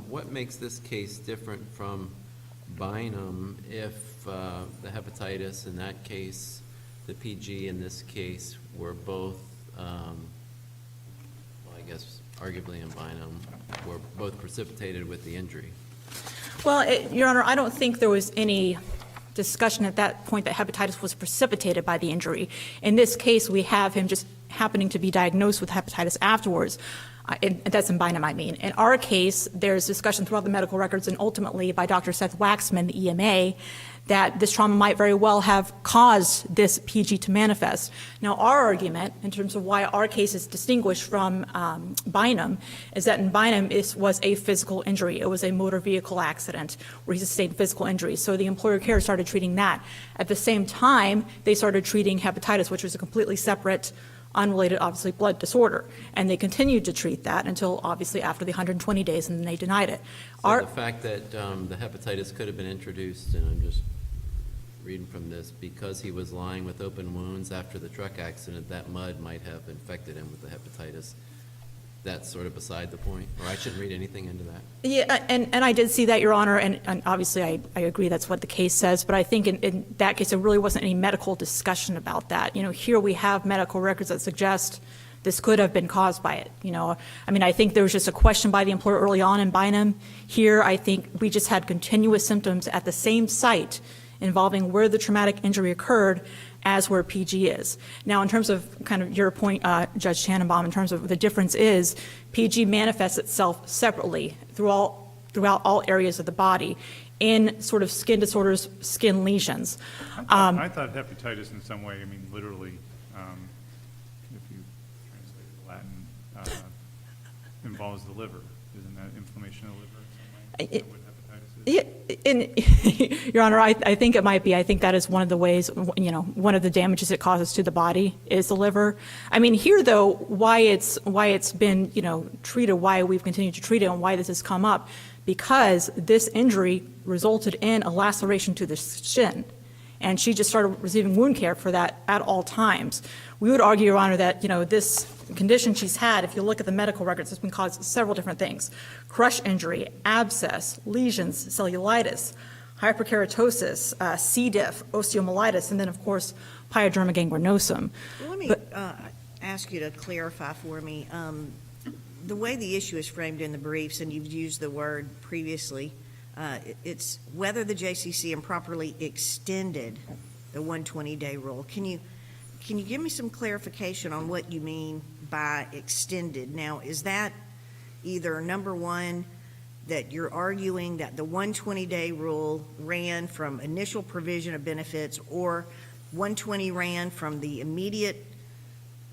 What makes this case different from Bynum if the hepatitis in that case, the PG in this case, were both, I guess arguably in Bynum, were both precipitated with the injury? Well, Your Honor, I don't think there was any discussion at that point that hepatitis was precipitated by the injury. In this case, we have him just happening to be diagnosed with hepatitis afterwards. And that's in Bynum, I mean. In our case, there's discussion throughout the medical records and ultimately by Dr. Seth Waxman, the EMA, that this trauma might very well have caused this PG to manifest. Now, our argument, in terms of why our case is distinguished from Bynum, is that in Bynum, it was a physical injury. It was a motor vehicle accident where he sustained physical injury. So the employer care started treating that. At the same time, they started treating hepatitis, which was a completely separate, unrelated, obviously, blood disorder. And they continued to treat that until, obviously, after the 120 days, and then they denied it. So the fact that the hepatitis could have been introduced, and I'm just reading from this, because he was lying with open wounds after the truck accident, that mud might have infected him with the hepatitis. That's sort of beside the point, or I shouldn't read anything into that. Yeah, and I did see that, Your Honor, and obviously I agree that's what the case says, but I think in that case, there really wasn't any medical discussion about that. You know, here we have medical records that suggest this could have been caused by it, you know. I mean, I think there was just a question by the employer early on in Bynum. Here, I think we just had continuous symptoms at the same site involving where the traumatic injury occurred as where PG is. Now, in terms of kind of your point, Judge Tannenbaum, in terms of the difference is PG manifests itself separately throughout all areas of the body in sort of skin disorders, skin lesions. I thought hepatitis in some way, I mean, literally, if you translate the Latin, involves the liver. Isn't that inflammation of the liver in some way? Is that what hepatitis is? Yeah, Your Honor, I think it might be. I think that is one of the ways, you know, one of the damages it causes to the body is the liver. I mean, here, though, why it's been, you know, treated, why we've continued to treat it, and why this has come up, because this injury resulted in a laceration to the shin, and she just started receiving wound care for that at all times. We would argue, Your Honor, that, you know, this condition she's had, if you look at the medical records, it's been caused several different things: crush injury, abscess, lesions, cellulitis, hyperkeratosis, C. diff, osteomyelitis, and then, of course, pyoderma gangrenosum. Well, let me ask you to clarify for me. The way the issue is framed in the briefs, and you've used the word previously, it's whether the JCC improperly extended the 120-day rule. Can you give me some clarification on what you mean by extended? Now, is that either, number one, that you're arguing that the 120-day rule ran from initial provision of benefits, or 120 ran from the immediate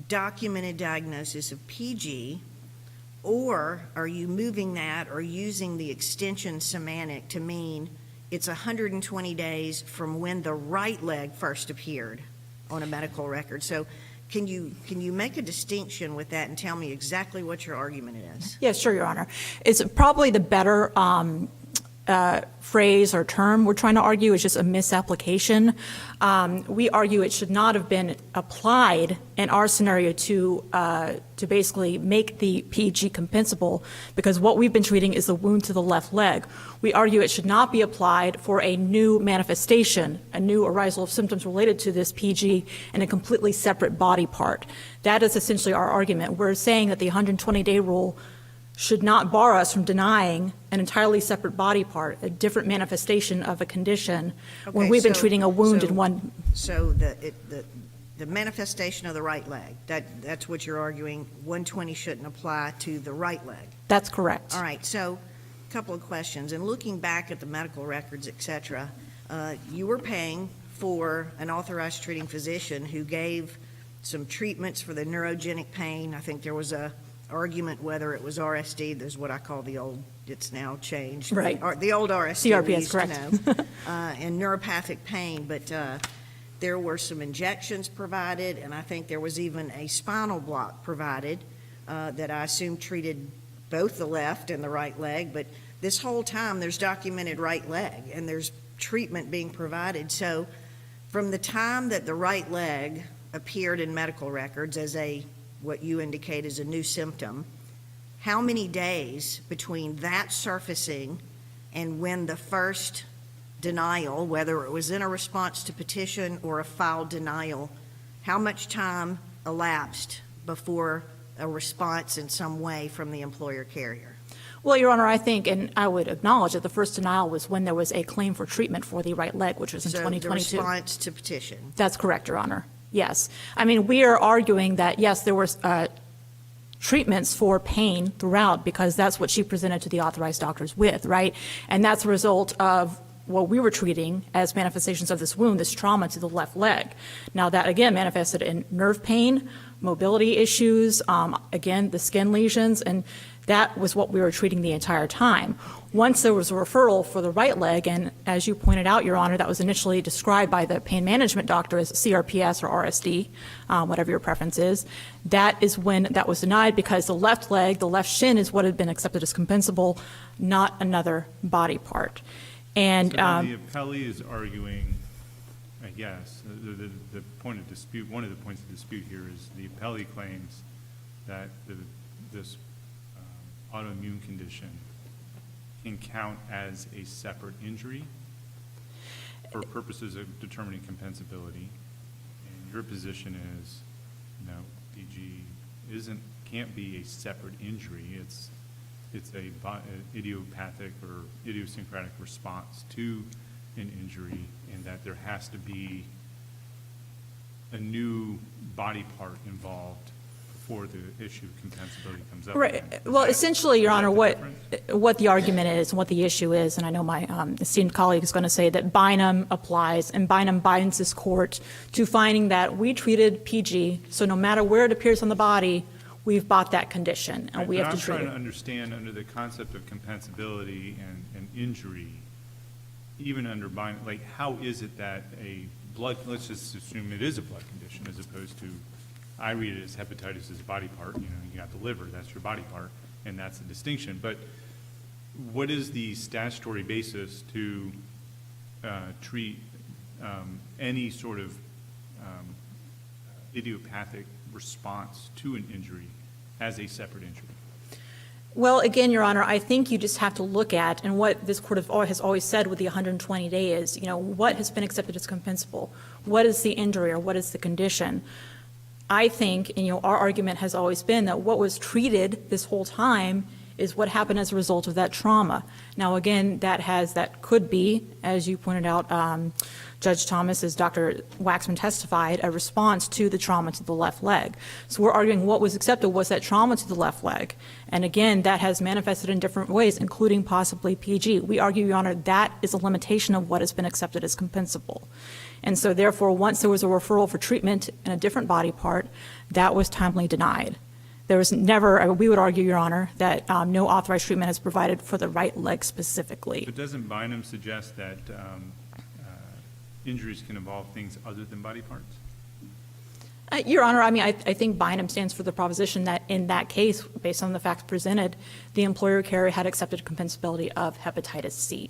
documented diagnosis of PG, or are you moving that or using the extension semantic to mean it's 120 days from when the right leg first appeared on a medical record? So can you make a distinction with that and tell me exactly what your argument is? Yes, sure, Your Honor. It's probably the better phrase or term we're trying to argue is just a misapplication. We argue it should not have been applied in our scenario to basically make the PG compensable, because what we've been treating is the wound to the left leg. We argue it should not be applied for a new manifestation, a new arisal of symptoms related to this PG in a completely separate body part. That is essentially our argument. We're saying that the 120-day rule should not bar us from denying an entirely separate body part, a different manifestation of a condition, when we've been treating a wound in one. So the manifestation of the right leg, that's what you're arguing, 120 shouldn't apply to the right leg? That's correct. All right, so a couple of questions. And looking back at the medical records, et cetera, you were paying for an authorized treating physician who gave some treatments for the neurogenic pain. I think there was a argument whether it was RSD. There's what I call the old, it's now changed. Right. The old RSD. we CRPS, used to correct. know, and neuropathic pain. But there were some injections provided, and I think there was even a spinal block provided that I assume treated both the left and the right leg. But this whole time, there's documented right leg, and there's treatment being provided. So from the time that the right leg appeared in medical records as what you indicate is a new symptom, how many days between that surfacing and when the first denial, whether it was in a response to petition or a filed denial, how much time elapsed before a response in some way from the employer carrier? Well, Your Honor, I think, and I would acknowledge that the first denial was when there was a claim for treatment for the right leg, which was in 2022. So the response to petition. That's correct, Your Honor. Yes. I mean, we are arguing that, yes, there were treatments for pain throughout, because that's what she presented to the authorized doctors with, right? And that's a result of what we were treating as manifestations of this wound, this trauma to the left leg. Now, that, again, manifested in nerve pain, mobility issues, again, the skin lesions, and that was what we were treating the entire time. Once there was a referral for the right leg, and as you pointed out, Your Honor, that was initially described by the pain management doctor as CRPS or RSD, whatever your preference is, that is when that was denied, because the left leg, the left shin, is what had been accepted as compensable, not another body part. And So then the appellee is arguing guess. The point of dispute, one of the points of dispute here is the appellee claims that this autoimmune condition can count as a separate injury for purposes of determining compensability. And your position is, no, PG can't be a separate injury. It's a idiopathic or idiosyncratic response to an injury, and that there has to be a new body part involved before the issue of compensability comes up. Right. again. Well, essentially, Your Honor, Is that the difference? what the argument is and what the issue is, and I know my esteemed colleague is going to say that Bynum applies, and Bynum binds this court to finding that we treated PG, so no matter where it appears on the body, we've bought that condition, and Right, we but have to treat I'm trying it. to understand under the concept of compensability and injury, even under like, how is it that let's just assume it is a blood condition as opposed to, I read it as hepatitis as a body part, you got the liver, that's your body part, and that's the distinction. But what is the statutory basis to treat any sort of idiopathic response to an injury as a separate injury? Well, again, Your Honor, I think you just have to look at, and what this court has always said with the 120 day is, what has been accepted as compensable? What is the injury or what is the condition? I think, and our argument has always been that what was treated this whole time is what happened as a result of that trauma. Now, again, that could be, as you pointed out, Judge Thomas, as Dr. Waxman testified, a response to the trauma to the left leg. So we're arguing what was accepted was that trauma to the left leg. And again, that has manifested in different ways, including possibly PG. We argue, Your Honor, that is a limitation of what has been accepted as compensable. And so therefore, once there was a referral for treatment in a different body part, that was timely denied. There was never, we would argue, Your Honor, that no authorized treatment is provided for the right leg specifically. But doesn't Bynum suggest that injuries can involve things other than body parts? Your Honor, I think Bynum stands for the proposition that in that case, based on the facts presented, the employer carrier had accepted compensability of hepatitis C.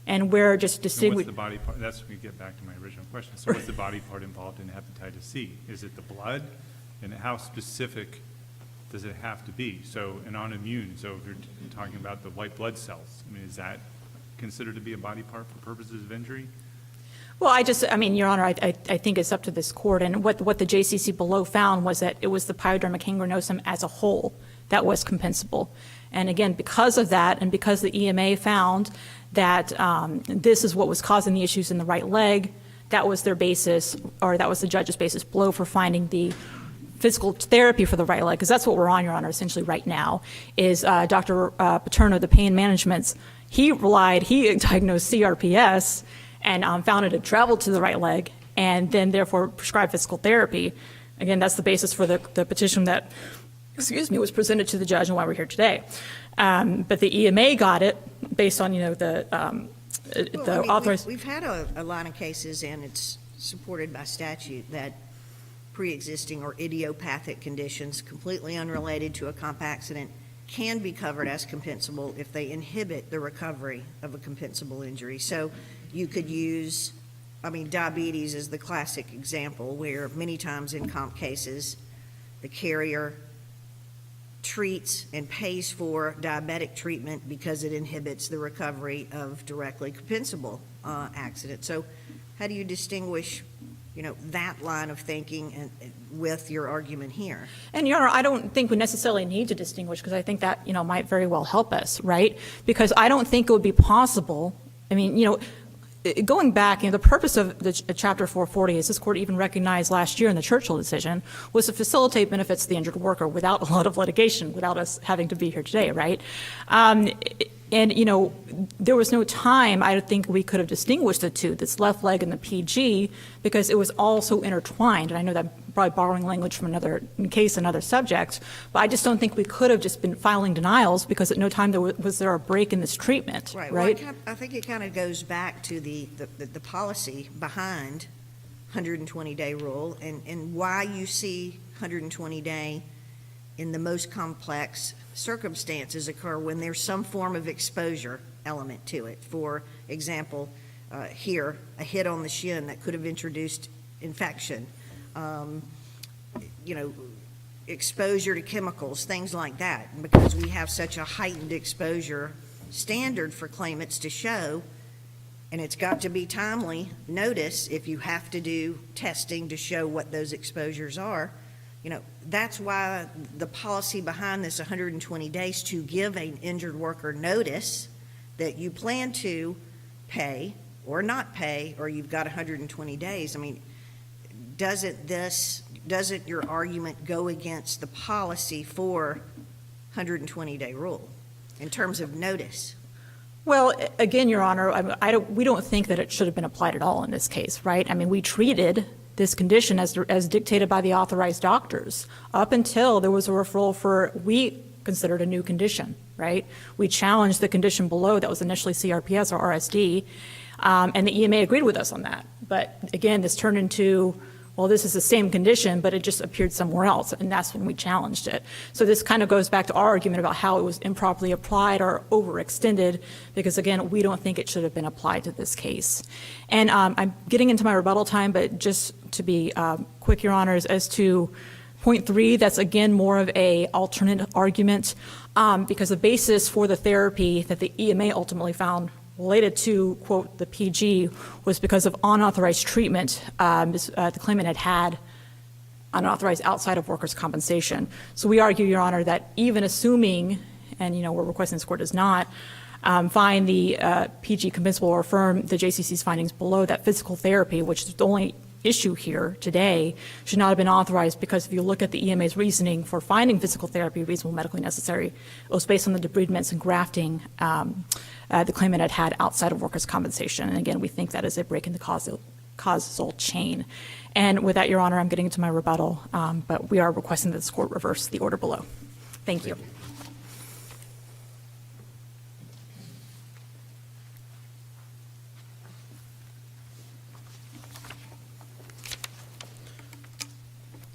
And we're just And what's distinguishing. the body part? That's when we get back to my original question. So what's the body part involved in hepatitis C? Is it the blood? And how specific does it have to be? So an autoimmune, so if you're talking about the white blood cells, is that considered to be a body part for purposes of injury? Well, Your Honor, I think it's up to this court, and what the JCC below found was that it was the pyodermic gangrenosum as a whole that was compensable. And again, because of that, and because the EMA found that this is what was causing the issues in the right leg, that was their basis, or that was the judge's basis below for finding the physical therapy for the right leg, because that's what we're on, Your Honor, essentially right now, is Dr. Paterno, the pain management's, he diagnosed CRPS, and found it had traveled to the right leg, and then therefore prescribed physical therapy. Again, that's the basis for the petition that, was presented to the judge and why we're here today. But the EMA got it based on, the authorized. We've had a lot of cases, and it's supported by statute, that pre-existing or idiopathic conditions completely unrelated to a comp accident can be covered as compensable if they inhibit the recovery of a compensable injury. So you could use, diabetes is the classic example where many times in comp cases, the carrier treats and pays for diabetic treatment because it inhibits the recovery of directly compensable accidents. So how do you distinguish, that line of thinking and with your argument here? And Your Honor, I don't think we necessarily need to distinguish, because I think that, might very well help us, right? Because I don't think it would be possible, going back, the purpose of the Chapter 440, as this court even recognized last year in the Churchill decision, was to facilitate benefits to the injured worker without a lot of litigation, without us having to be here today, right? And, there was no time, I think, we could have distinguished the two, this left leg and the PG, because it was all so intertwined. And I know that I'm probably borrowing language from another subject, but I just don't think we could have just been filing denials, because at no time was there a break in this treatment, right? Well, I think it kind of goes back to the policy behind 120-day rule and why you see 120-day in the most complex circumstances occur when there's some form of exposure element to it. For example, here, a hit on the shin that could have introduced infection, you know, exposure to chemicals, things like that. And because we have such a heightened exposure standard for claimants to show, and it's got to be timely notice if you have to do testing to show what those exposures are, you know, that's why the policy behind this 120 days to give an injured worker notice that you plan to pay or not pay, or you've got 120 days. I mean, doesn't your argument go against the policy for 120-day rule in terms of notice? Well, again, Your Honor, we don't think that it should have been applied at all in this case, right? I mean, we treated this condition as dictated by the authorized doctors up until there was a referral for, we considered a new condition, right? We challenged the condition below that was initially CRPS or RSD, and the EMA agreed with us on that. But again, this turned into, well, this is the same condition, but it just appeared somewhere else, and that's when we challenged it. So this kind of goes back to our argument about how it was improperly applied or overextended, because again, we don't think it should have been applied to this case. And I'm getting into my rebuttal time, but just to be quick, Your Honors, as to point 3, that's again more of a alternate argument, because the basis for the therapy that the EMA ultimately found related to, quote, the PG, was because of unauthorized treatment the claimant had unauthorized outside of workers' compensation. So we argue, Your Honor, that even assuming, and you know, we're requesting this court does not, find the PG compensable or affirm the JCC's findings below, that physical therapy, which is the only issue here today, should not have been authorized, because if you look at the EMA's reasoning for finding physical therapy reasonable medically necessary, it was based on the debridements and grafting the claimant had outside of workers' compensation. And again, we think that is a break in the causal chain. And with that, Your Honor, I'm getting into my rebuttal, but we are requesting that this court reverse the order below. Thank you.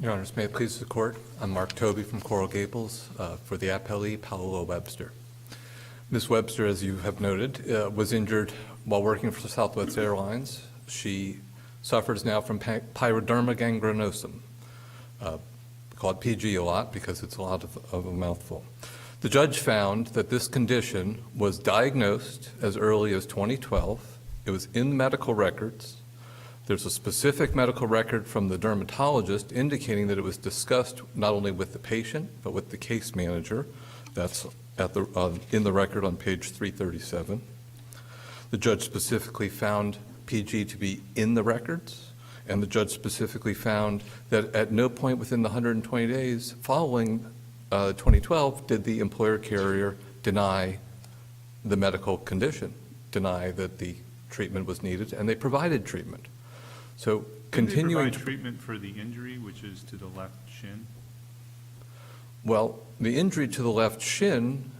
Your Honors, may it please the Court, I'm Mark Tobey from Coral Gables for the appellee, Paola Webster. Ms. Webster, as you have noted, was injured while working for Southwest Airlines. She suffers now from pyoderma gangrenosum. We call it PG a lot because it's a lot of a mouthful. The judge found that this condition was diagnosed as early as 2012. It was in medical records. There's a specific medical record from the dermatologist indicating that it was discussed not only with the patient, but with the case manager. That's in the record on page 337. The judge specifically found PG to be in the records, and the judge specifically found that at no point within the 120 days following 2012 did the employer carrier deny the medical condition, deny that the treatment was needed, and they provided treatment. So continuing Did they provide treatment for the injury, which is to the left shin? Well, the injury to the left shin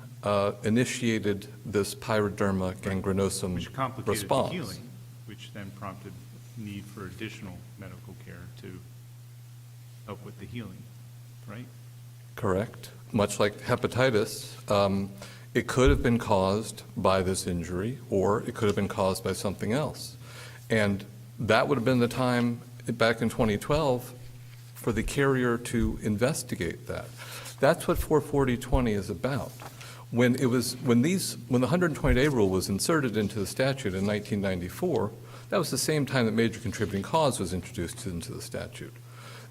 initiated this pyoderma gangrenosum Which complicated response. the healing, which then prompted need for additional medical care to help with the healing, right? Correct. Much like hepatitis, it could have been caused by this injury, or it could have been caused by something else. And that would have been the time back in 2012 for the carrier to investigate that. That's what 44020 is about. When the 120-day rule was inserted into the statute in 1994, that was the same time that major contributing cause was introduced into the statute.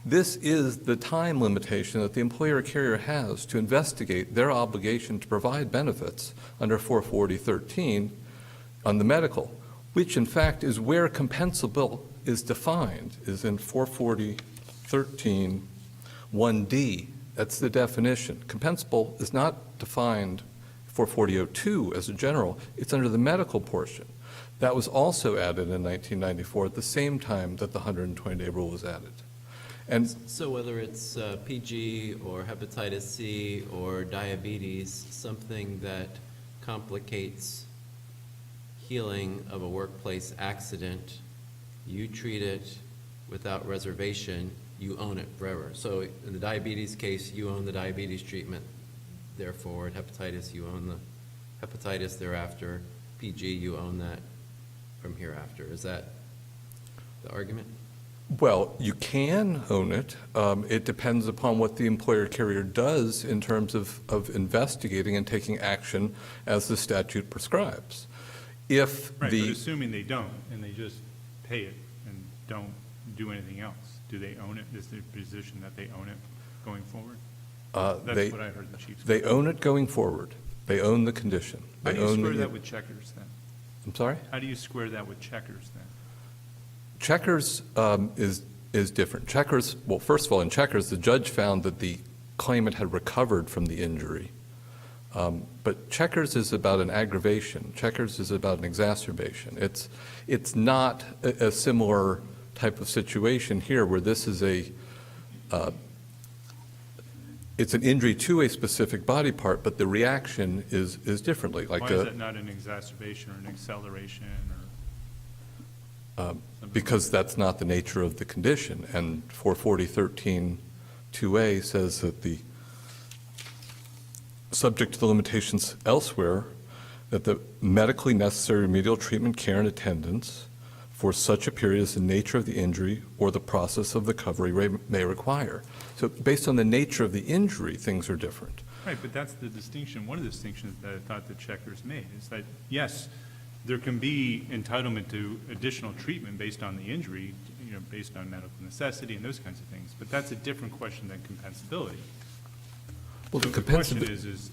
This is the time limitation that the employer carrier has to investigate their obligation to provide benefits under 44013 on the medical, which in fact is where compensable is defined, is in 44013 1D. That's the definition. Compensable is not defined 44002 as a general. It's under the medical portion. That was also added in 1994 at the same time that the 120-day rule was added. And So whether it's PG or hepatitis C or diabetes, something that complicates healing of a workplace accident, you treat it without reservation, you own it forever. So in the diabetes case, you own the diabetes treatment. Therefore, in hepatitis, you own the hepatitis thereafter. PG, you own that from hereafter. Is that the argument? Well, you can own it. It depends upon what the employer carrier does in terms of investigating and taking action as the statute prescribes. If Right, but the, assuming they don't, and they just pay it and don't do anything else, do they own it? Is their position that they own it going forward? That's they, what I heard the chief say. they own it going forward. They own the condition. How They do you own square the- that with Checkers then? I'm sorry? How do you square that with Checkers then? Checkers is different. Checkers, well, first of all, in Checkers, the judge found that the claimant had recovered from the injury. But Checkers is about an aggravation. Checkers is about an exacerbation. It's not a similar type of situation here where this is it's an injury to a specific body part, but the reaction is differently. Like Why is that not an exacerbation or an acceleration or? because that's not the nature of the condition. And 440.13.2a says that the, subject to the limitations elsewhere, that the medically necessary remedial treatment, care, and attendance for such a period as the nature of the injury or the process of recovery may require. So based on the nature of the injury, things are different. Right, but that's the distinction, one of the distinctions that I thought that Checkers made, is that, yes, there can be entitlement to additional treatment based on the injury, you know, based on medical necessity and those kinds of things, but that's a different question than compensability. Well, So the the question compensabi- is,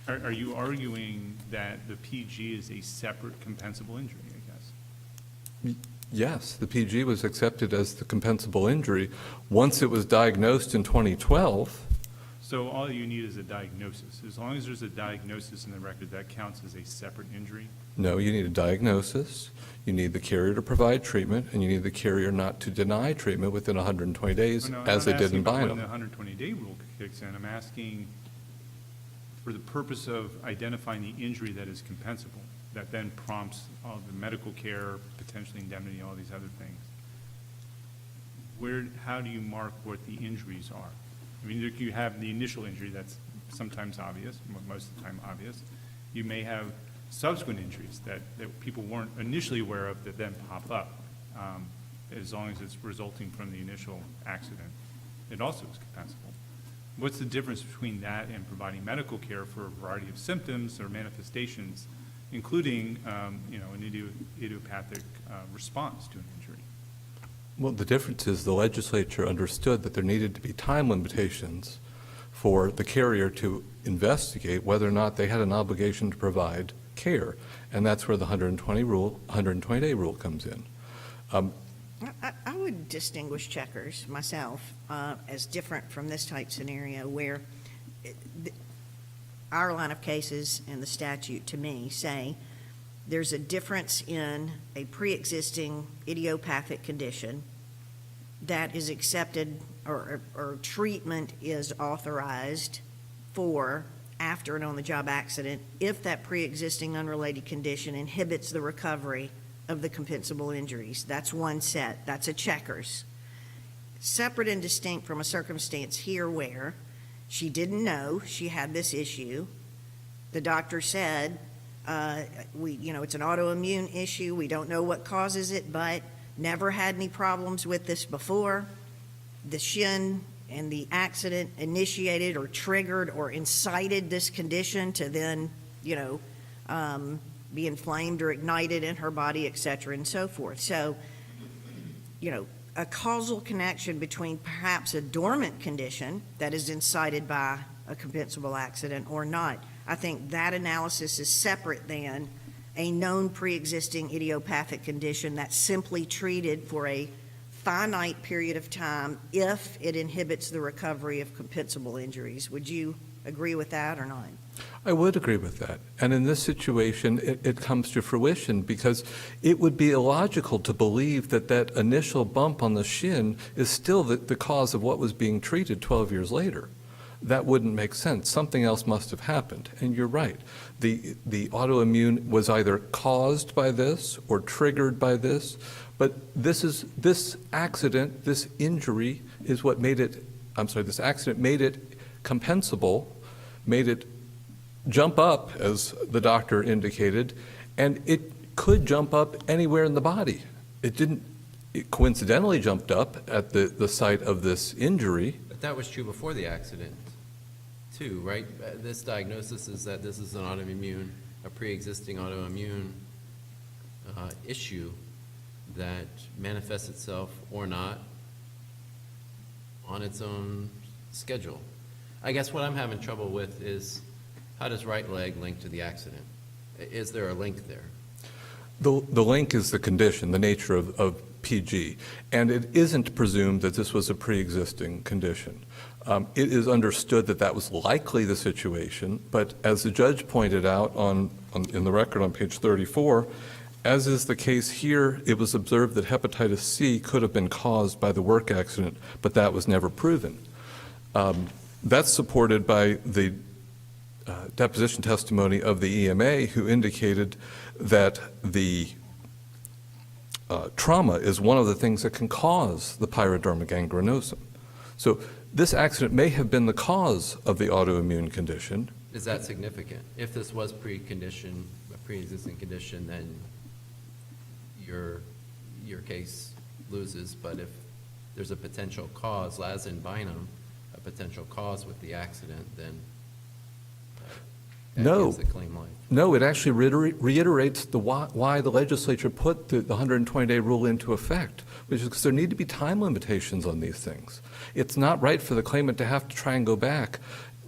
are you arguing that the PG is a separate compensable injury, I guess? Yes, the PG was accepted as the compensable injury. Once it was diagnosed in 2012, So all you need is a diagnosis. As long as there's a diagnosis in the record, that counts as a separate injury? no, you need a diagnosis, you need the carrier to provide treatment, and you need the carrier not to deny treatment within 120 days, Oh, no, as they did in I'm not asking Bynum. about when the 120-day rule kicks in. I'm asking for the purpose of identifying the injury that is compensable, that then prompts all the medical care, potentially indemnity, all these other things. How do you mark what the injuries are? I mean, you have the initial injury that's sometimes obvious, most of the time obvious. You may have subsequent injuries that people weren't initially aware of that then pop up, as long as it's resulting from the initial accident. It also is compensable. What's the difference between that and providing medical care for a variety of symptoms or manifestations, including, you know, an idiopathic response to an injury? Well, the difference is the legislature understood that there needed to be time limitations for the carrier to investigate whether or not they had an obligation to provide care, and that's where the 120-day rule comes in. I would distinguish Checkers myself as different from this type scenario where our line of cases and the statute, to me, say there's a difference in a pre-existing idiopathic condition that is accepted or treatment is authorized for after an on-the-job accident if that pre-existing unrelated condition inhibits the recovery of the compensable injuries. That's one set. That's a Checkers. Separate and distinct from a circumstance here where she didn't know she had this issue. The doctor said, it's an autoimmune issue. We don't know what causes it, but never had any problems with this before. The shin and the accident initiated or triggered or incited this condition to then, be inflamed or ignited in her body, et cetera, and so forth. So, a causal connection between perhaps a dormant condition that is incited by a compensable accident or not. I think that analysis is separate than a known pre-existing idiopathic condition that's simply treated for a finite period of time if it inhibits the recovery of compensable injuries. Would you agree with that or not? I would agree with that. And in this situation, it comes to fruition because it would be illogical to believe that that initial bump on the shin is still the cause of what was being treated 12 years later. That wouldn't make sense. Something else must have happened. And you're right. The autoimmune was either caused by this or triggered by this. But this accident, this injury is what made it, this accident made it compensable, made it jump up, as the doctor indicated, and it could jump up anywhere in the body. It didn't, it coincidentally jumped up at the site of this injury. But that was true before the accident, too, right? This diagnosis is that this is an autoimmune, a pre-existing autoimmune issue that manifests itself or not on its own schedule. I guess what I'm having trouble with is, how does right leg link to the accident? Is there a link there? The link is the condition, the nature of PG, and it isn't presumed that this was a pre-existing condition. It is understood that that was likely the situation, but as the judge pointed out in the record on page 34, as is the case here, it was observed that hepatitis C could have been caused by the work accident, but that was never proven. That's supported by the deposition testimony of the EMA, who indicated that the trauma is one of the things that can cause the pyoderma gangrenosum. So this accident may have been the cause of the autoimmune condition. Is that significant? If this was a pre-existing condition, then your case loses, but if there's a potential cause, as in Bynum, a potential cause with the accident, then that No. gives the claim life. No, it actually reiterates why the legislature put the 120-day rule into effect, which is because there need to be time limitations on these things. It's not right for the claimant to have to try and go back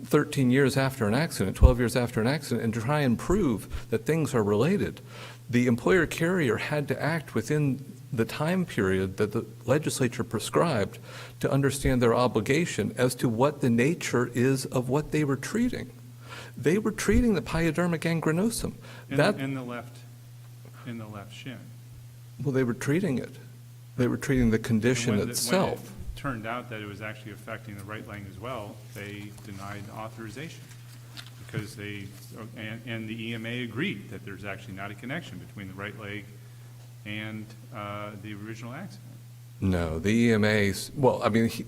13 years after an accident, 12 years after an accident, and to try and prove that things are related. The employer carrier had to act within the time period that the legislature prescribed to understand their obligation as to what the nature is of what they were treating. They were treating the pyoderma gangrenosum. In the left shin. Well, they were treating it. They were treating the condition When itself. it turned out that it was actually affecting the right leg as well, they denied authorization because and the EMA agreed that there's actually not a connection between the right leg and the original accident. No, the EMA,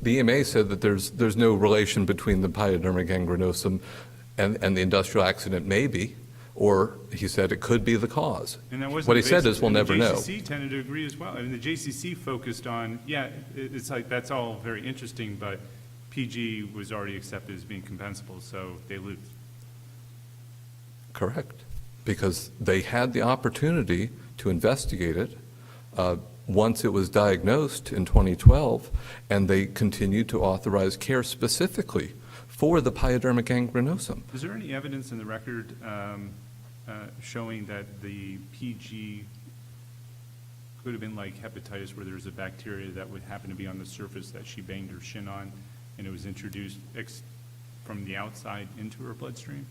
the EMA said that there's no relation between the pyoderma gangrenosum and the industrial accident, maybe, or he said it could be the cause. And that wasn't What he the said basis- is we'll and never know. The JCC tended to agree as well. I mean, the JCC focused on, it's like, that's all very interesting, but PG was already accepted as being compensable, so they lose. Correct, because they had the opportunity to investigate it once it was diagnosed in 2012, and they continued to authorize care specifically for the pyoderma gangrenosum. Is there any evidence in the record showing that the PG could have been like hepatitis, where there's a bacteria that would happen to be on the surface that she banged her shin on, and it was introduced from the outside into her bloodstream?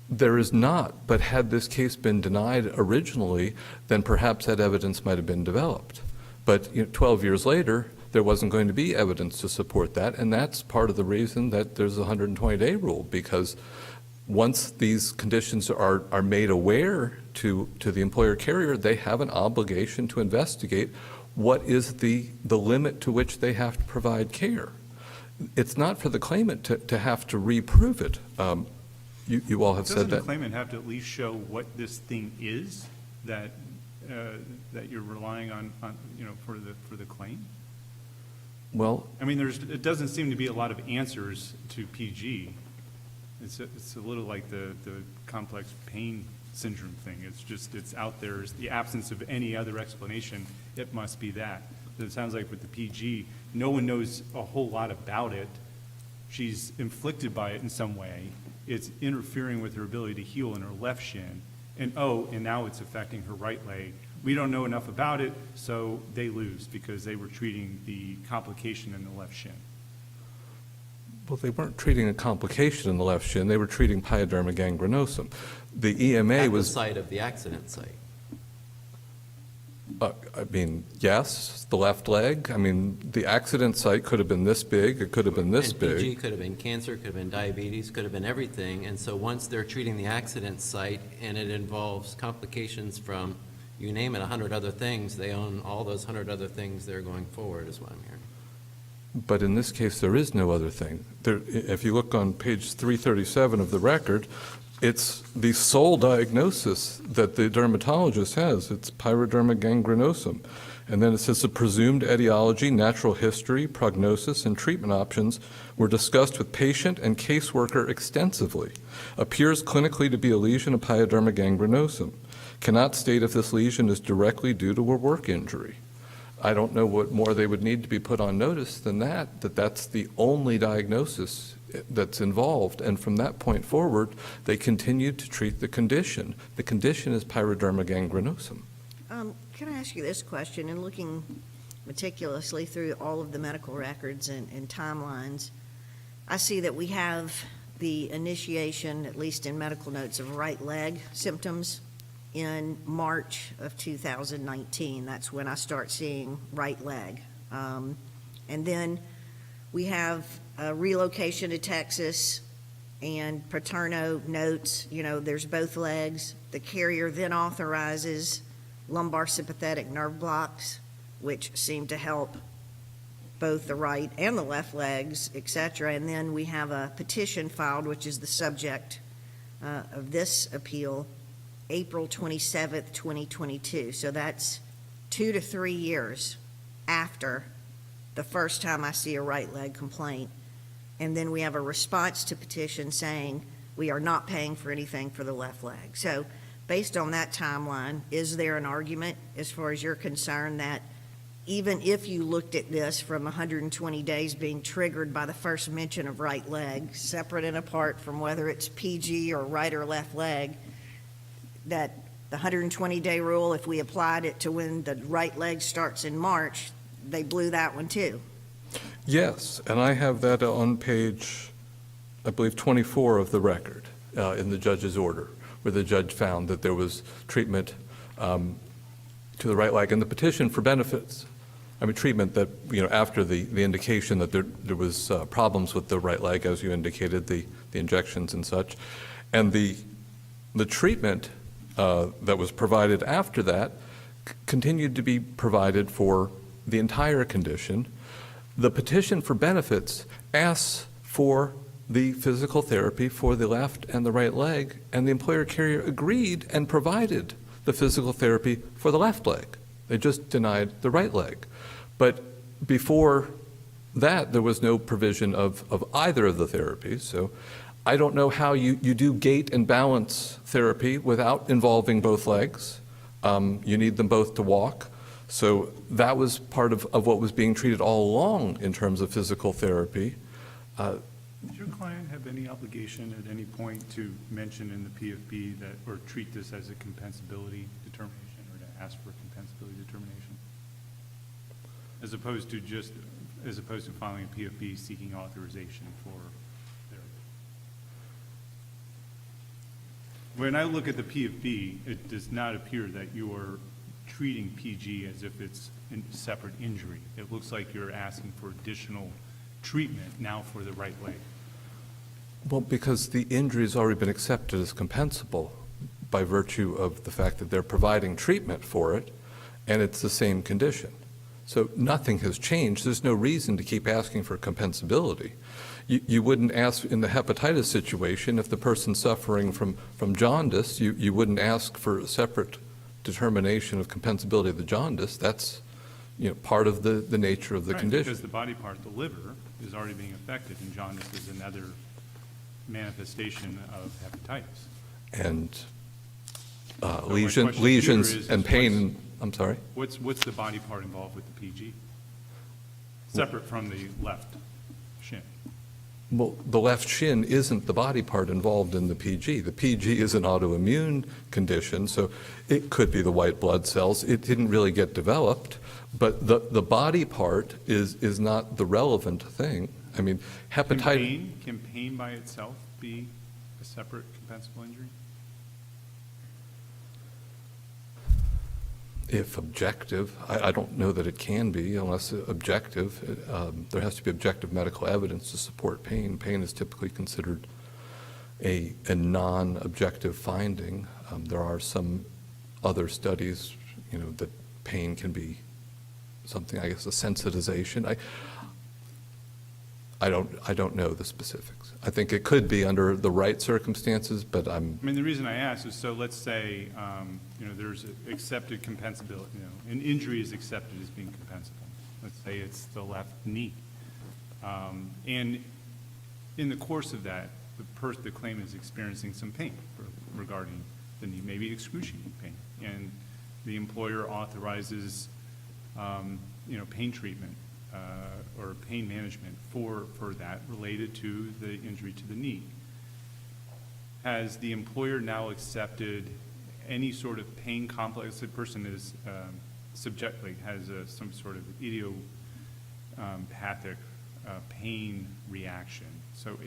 There is not, but had this case been denied originally, then perhaps that evidence might have been developed. But 12 years later, there wasn't going to be evidence to support that, and that's part of the reason that there's a 120-day rule, because once these conditions are made aware to the employer carrier, they have an obligation to investigate what is the limit to which they have to provide care. It's not for the claimant to have to reprove it. You all have said Doesn't that. the claimant have to at least show what this thing is that you're relying on for the claim? Well, I mean, it doesn't seem to be a lot of answers to PG. It's a little like the complex pain syndrome thing. It's out there. It's the absence of any other explanation. It must be that. It sounds like with the PG, no one knows a whole lot about it. She's inflicted by it in some way. It's interfering with her ability to heal in her left shin. And now it's affecting her right leg. We don't know enough about it, so they lose because they were treating the complication in the left shin. Well, they weren't treating a complication in the left shin. They were treating pyoderma gangrenosum. The EMA At the was, site of the accident site. yes, the left leg. The accident site could have been this big. It could have been this And PG big. could have been cancer, could have been diabetes, could have been everything. And so once they're treating the accident site and it involves complications from, you name it, 100 other things, they own all those 100 other things they're going forward, is what I'm hearing. But in this case, there is no other thing. If you look on page 337 of the record, It's the sole diagnosis that the dermatologist has. It's pyoderma gangrenosum. And then it says the presumed etiology, natural history, prognosis, and treatment options were discussed with patient and caseworker extensively. Appears clinically to be a lesion of pyoderma gangrenosum. Cannot state if this lesion is directly due to a work injury. I don't know what more they would need to be put on notice than that that's the only diagnosis that's involved. And from that point forward, they continued to treat the condition. The condition is pyoderma gangrenosum. Can I ask you this question? In looking meticulously through all of the medical records and timelines, I see that we have the initiation, at least in medical notes, of right leg symptoms in March of 2019. That's when I start seeing right leg. And then we have a relocation to Texas, and Paterno notes, there's both legs. The carrier then authorizes lumbar sympathetic nerve blocks, which seem to help both the right and the left legs, et cetera. And then we have a petition filed, which is the subject of this appeal, April 27th, 2022. So that's 2 to 3 years after the first time I see a right leg complaint. And then we have a response to petition saying we are not paying for anything for the left leg. So based on that timeline, is there an argument, as far as you're concerned, that even if you looked at this from 120 days being triggered by the first mention of right leg, separate and apart from whether it's PG or right or left leg, that the 120-day rule, if we applied it to when the right leg starts in March, they blew that one too? Yes, and I have that on page, I believe, 24 of the record in the judge's order, where the judge found that there was treatment to the right leg. And the petition for benefits, treatment that, after the indication that there was problems with the right leg, as you indicated, the injections and such. And the treatment that was provided after that continued to be provided for the entire condition. The petition for benefits asks for the physical therapy for the left and the right leg, and the employer carrier agreed and provided the physical therapy for the left leg. They just denied the right leg. But before that, there was no provision of either of the therapies. So I don't know how you do gait and balance therapy without involving both legs. You need them both to walk. So that was part of what was being treated all along in terms of physical therapy. Does your client have any obligation at any point to mention in the PFB that, or treat this as a compensability determination, or to ask for a compensability determination? As opposed to filing a PFB seeking authorization for therapy. When I look at the PFB, it does not appear that you are treating PG as if it's a separate injury. It looks like you're asking for additional treatment now for the right leg. Well, because the injury has already been accepted as compensable by virtue of the fact that they're providing treatment for it, and it's the same condition. So nothing has changed. There's no reason to keep asking for compensability. You wouldn't ask in the hepatitis situation, if the person's suffering from jaundice, you wouldn't ask for a separate determination of compensability of the jaundice. That's part of the nature of the condition. Because the body part, the liver, is already being affected, and jaundice is another manifestation of hepatitis. And my lesions question here is and pain. I'm sorry? What's the body part involved with the PG? Separate from the left shin. Well, the left shin isn't the body part involved in the PG. The PG is an autoimmune condition, so it could be the white blood cells. It didn't really get developed, but the body part is not the relevant thing. I mean, hepatitis. Can pain by itself be a separate compensable injury? If objective, I don't know that it can be unless objective. There has to be objective medical evidence to support pain. Pain is typically considered a non-objective finding. There are some other studies, that pain can be something, I guess, a sensitization. I don't know the specifics. I think it could be under the right circumstances, but I mean, the reason I ask is, so let's say, there's accepted compensability, an injury is accepted as being compensable. Let's say it's the left knee. And in the course of that, the claimant is experiencing some pain regarding the knee, maybe excruciating pain. And the employer authorizes, pain treatment or pain management for that related to the injury to the knee. Has the employer now accepted any sort of pain complex? The person is has some sort of idiopathic pain reaction. So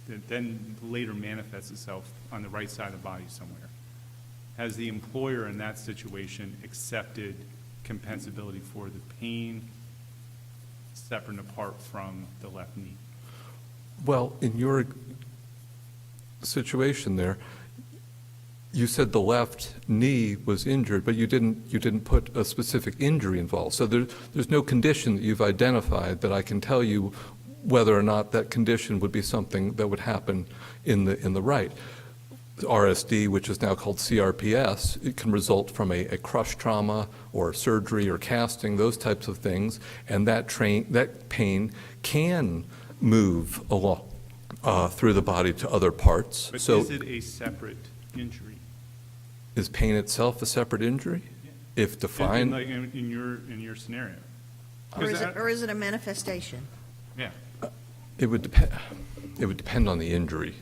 it then later manifests itself on the right side of the body somewhere. Has the employer in that situation accepted compensability for the pain separate and apart from the left knee? well, in your situation there, you said the left knee was injured, but you didn't put a specific injury involved. So there's no condition that you've identified that I can tell you whether or not that condition would be something that would happen in the right. RSD, which is now called CRPS, it can result from a crush trauma or surgery or casting, those types of things, and that pain can move along through the body to other parts. But so is it a separate injury? Is pain itself a separate injury? If defined, in your scenario? Or is it a manifestation? Yeah. it would depend on the injury.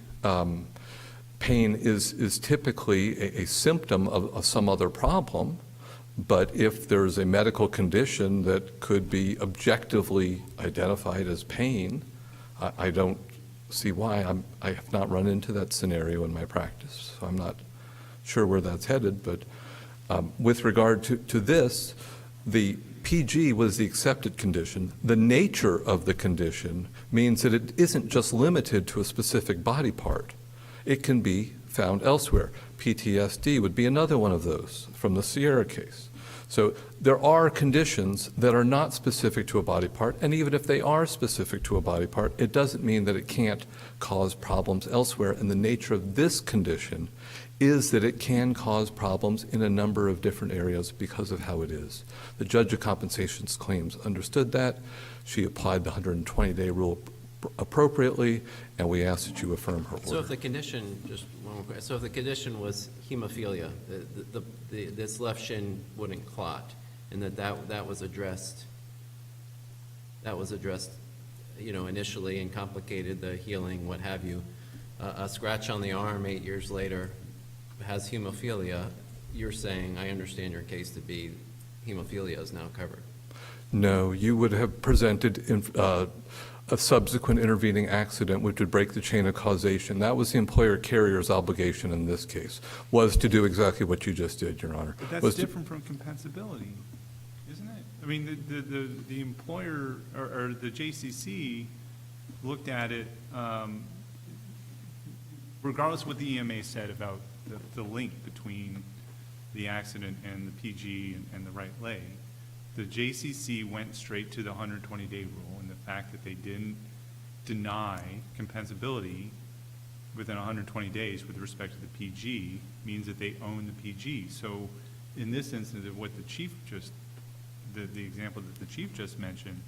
Pain is typically a symptom of some other problem, but if there's a medical condition that could be objectively identified as pain, I don't see why. I have not run into that scenario in my practice, so I'm not sure where that's headed. But with regard to this, the PG was the accepted condition. The nature of the condition means that it isn't just limited to a specific body part. It can be found elsewhere. PTSD would be another one of those from the Sierra case. So there are conditions that are not specific to a body part, and even if they are specific to a body part, it doesn't mean that it can't cause problems elsewhere. And the nature of this condition is that it can cause problems in a number of different areas because of how it is. The judge of compensations claims understood that. She applied the 120-day rule appropriately, and we ask that you affirm her order. So if the condition, so if the condition was hemophilia, this left shin wouldn't clot, and that was addressed, initially and complicated the healing, what have you. A scratch on the arm 8 years later has hemophilia, you're saying, I understand your case to be hemophilia is now covered. No, you would have presented a subsequent intervening accident which would break the chain of causation. That was the employer carrier's obligation in this case, was to do exactly what you just did, Your Honor. But that's different from compensability, isn't it? I mean, the employer or the JCC looked at it, regardless of what the EMA said about the link between the accident and the PG and the right leg. The JCC went straight to the 120-day rule, and the fact that they didn't deny compensability within 120 days with respect to the PG means that they own the PG. So in this instance of what the chief just, the example that the chief just mentioned,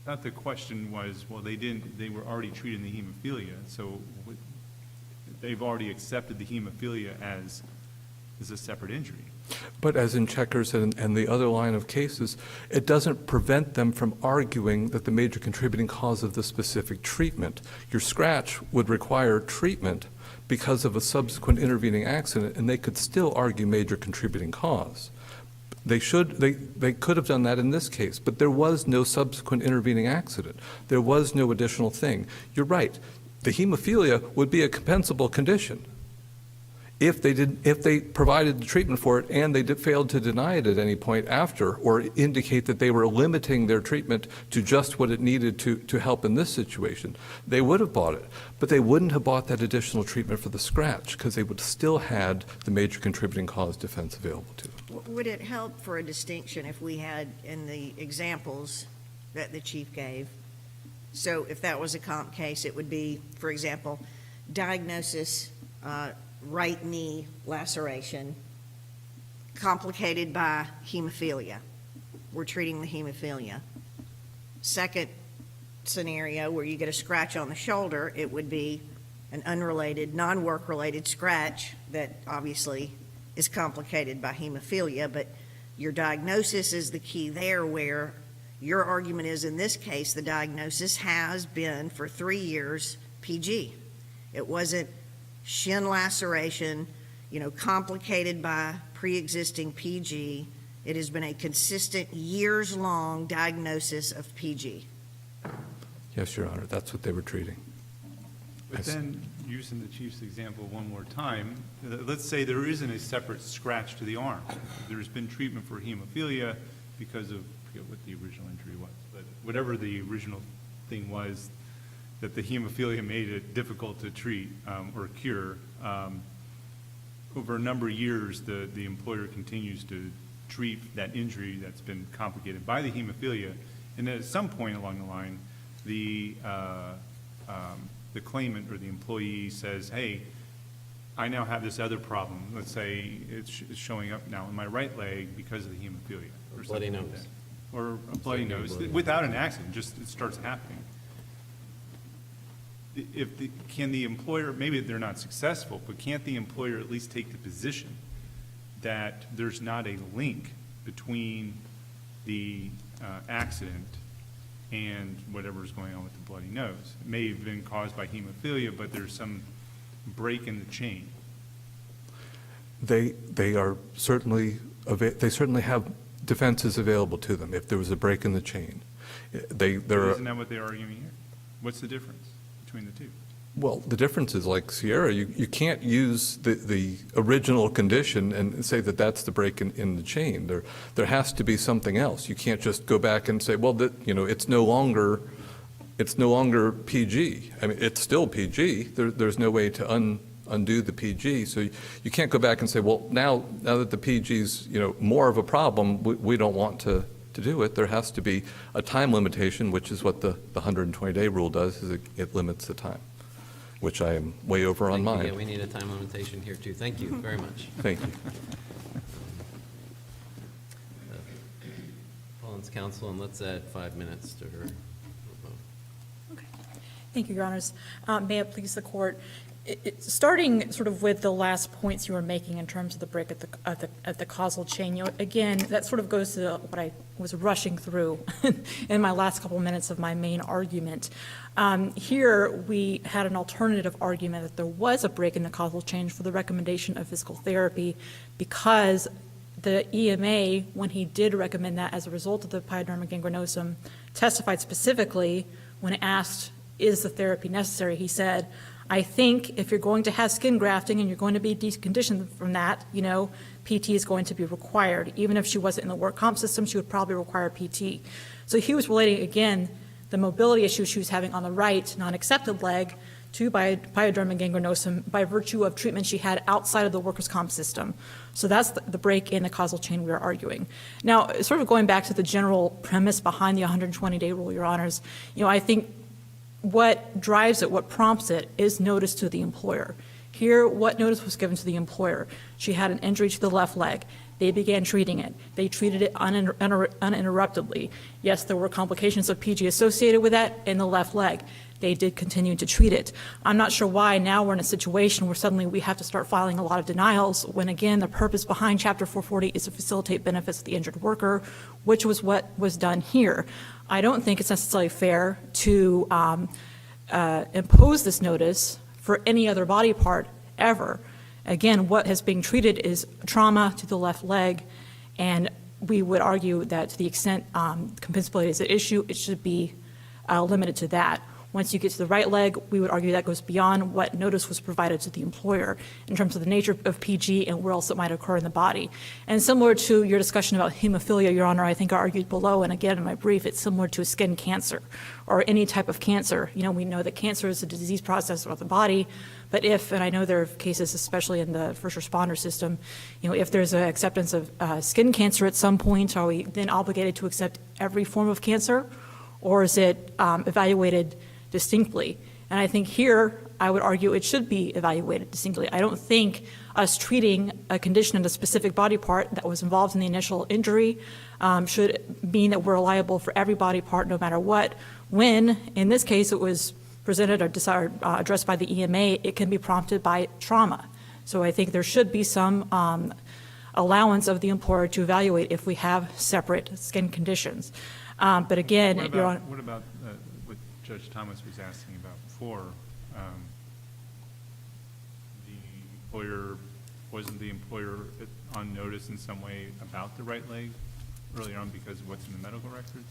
not the question was, well, they were already treating the hemophilia, so they've already accepted the hemophilia as a separate injury. But as in Checkers and the other line of cases, it doesn't prevent them from arguing that the major contributing cause of the specific treatment. Your scratch would require treatment because of a subsequent intervening accident, and they could still argue major contributing cause. They could have done that in this case, but there was no subsequent intervening accident. There was no additional thing. You're right. The hemophilia would be a compensable condition if they provided the treatment for it and they failed to deny it at any point after or indicate that they were limiting their treatment to just what it needed to help in this situation. They would have bought it, but they wouldn't have bought that additional treatment for the scratch because they would still had the major contributing cause defense available to them. Would it help for a distinction if we had in the examples that the chief gave. So if that was a comp case, it would be, for example, diagnosis, right knee laceration, complicated by hemophilia. We're treating the hemophilia. Second scenario, where you get a scratch on the shoulder, it would be an unrelated, non-work-related scratch that obviously is complicated by hemophilia, but your diagnosis is the key there, where your argument is, in this case, the diagnosis has been for 3 years PG. It wasn't shin laceration, complicated by pre-existing PG. It has been a consistent, years-long diagnosis of PG. Yes, Your Honor, that's what they were treating. But then, using the chief's example one more time, let's say there isn't a separate scratch to the arm. There's been treatment for hemophilia because of, I forget what the original injury was, but whatever the original thing was, that the hemophilia made it difficult to treat or cure. Over a number of years, the employer continues to treat that injury that's been complicated by the hemophilia, and then at some point along the line, the claimant or the employee says, hey, I now have this other problem. Let's say it's showing up now in my right leg because of the hemophilia. Or Bloody something like nose. that. Or a bloody Secondary nose, bloody nose. without an accident, just it starts happening. Can the employer, maybe they're not successful, but can't the employer at least take the position that there's not a link between the accident and whatever's going on with the bloody nose? It may have been caused by hemophilia, but there's some break in the chain. They are certainly, they certainly have defenses available to them if there was a break in the chain. Isn't that what they're arguing here? What's the difference between the two? Well, the difference is, like Sierra, you can't use the original condition and say that that's the break in the chain. There has to be something else. You can't just go back and say, well, it's no longer PG. I mean, it's still PG. There's no way to undo the PG. So you can't go back and say, well, now that the PG's more of a problem, we don't want to do it. There has to be a time limitation, which is what the 120-day rule does, is it limits the time, which I am way over on mine. Yeah, we need a time limitation here, too. Thank you very much. Thank you. Collins Counsel, and let's add 5 minutes to her. Thank you, Your Honors. May it please the Court, starting sort of with the last points you were making in terms of the break at the causal chain, again, that sort of goes to what I was rushing through in my last couple minutes of my main argument. Here, we had an alternative argument that there was a break in the causal chain for the recommendation of physical therapy because the EMA, when he did recommend that as a result of the pyoderma gangrenosum, testified specifically when asked, is the therapy necessary? He said, I think if you're going to have skin grafting and you're going to be deconditioned from that, PT is going to be required. Even if she wasn't in the work comp system, she would probably require PT. So he was relating, again, the mobility issue she was having on the right non-accepted leg to pyoderma gangrenosum by virtue of treatment she had outside of the workers' comp system. So that's the break in the causal chain we are arguing. Now, sort of going back to the general premise behind the 120-day rule, Your Honors, I think what drives it, what prompts it, is notice to the employer. Here, what notice was given to the employer? She had an injury to the left leg. They began treating it. They treated it uninterruptedly. Yes, there were complications of PG associated with that in the left leg. They did continue to treat it. I'm not sure why now we're in a situation where suddenly we have to start filing a lot of denials when, again, the purpose behind Chapter 440 is to facilitate benefits to the injured worker, which was what was done here. I don't think it's necessarily fair to impose this notice for any other body part ever. Again, what has been treated is trauma to the left leg, and we would argue that to the extent compensability is an issue, it should be limited to that. Once you get to the right leg, we would argue that goes beyond what notice was provided to the employer in terms of the nature of PG and where else it might occur in the body. And similar to your discussion about hemophilia, Your Honor, I think I argued below, and again in my brief, it's similar to a skin cancer or any type of cancer. We know that cancer is a disease process of the body, but if, and I know there are cases, especially in the first responder system, if there's an acceptance of skin cancer at some point, are we then obligated to accept every form of cancer? or is it evaluated distinctly? And I think here, I would argue it should be evaluated distinctly. I don't think us treating a condition in a specific body part that was involved in the initial injury should mean that we're liable for every body part no matter what, when, in this case, it was presented or addressed by the EMA, it can be prompted by trauma. So I think there should be some allowance of the employer to evaluate if we have separate skin conditions. But again, What Your about, Honor, what about what Judge Thomas was asking about before? The employer, wasn't the employer on notice in some way about the right leg early on because of what's in the medical records?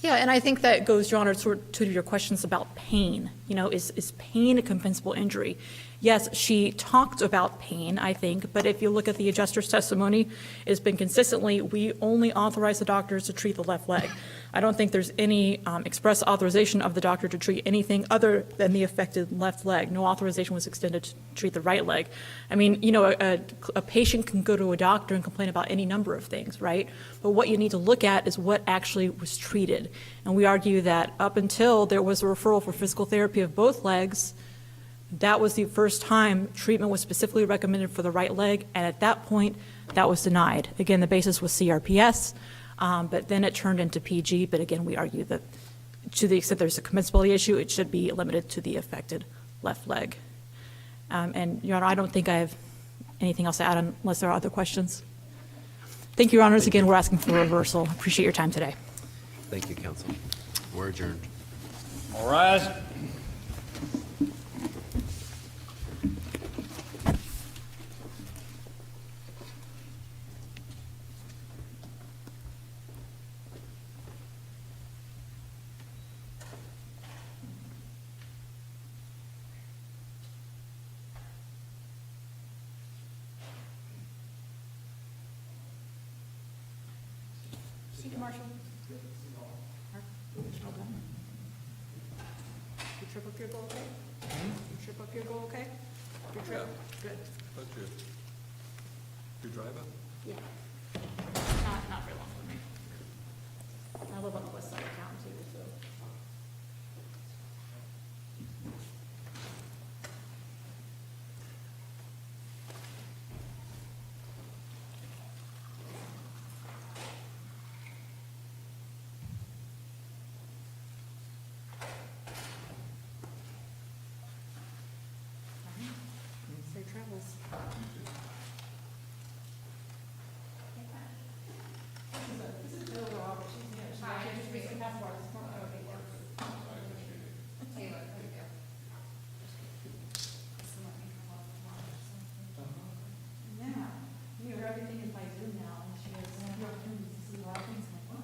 yeah, and I think that goes, Your Honor, to your questions about pain. You know, is pain a compensable injury? Yes, she talked about pain, I think, but if you look at the adjuster's testimony, it's been consistently, we only authorize the doctors to treat the left leg. I don't think there's any express authorization of the doctor to treat anything other than the affected left leg. No authorization was extended to treat the right leg. I mean, you know, a patient can go to a doctor and complain about any number of things, right? But what you need to look at is what actually was treated. And we argue that up until there was a referral for physical therapy of both legs, that was the first time treatment was specifically recommended for the right leg, and at that point, that was denied. Again, the basis was CRPS, but then it turned into PG, but again, we argue that to the extent there's a compensability issue, it should be limited to the affected left leg. And, Your Honor, I don't think I have anything else to add unless there are other questions. Thank you, Your Honors. Again, we're asking for reversal. Appreciate your time today. Thank you, counsel. We're adjourned. All rise. Marshall. You trip up your goal, okay? You trip up your goal, okay? You trip? Good. You drive up? Yeah. Not very long for me. I live on the west side of town too, so. Safe travels. Yeah, you know, everything is by Zoom now, and she has so many opportunities to see a lot of things, like, wow.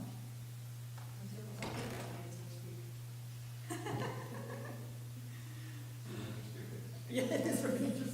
Yeah, it is really interesting.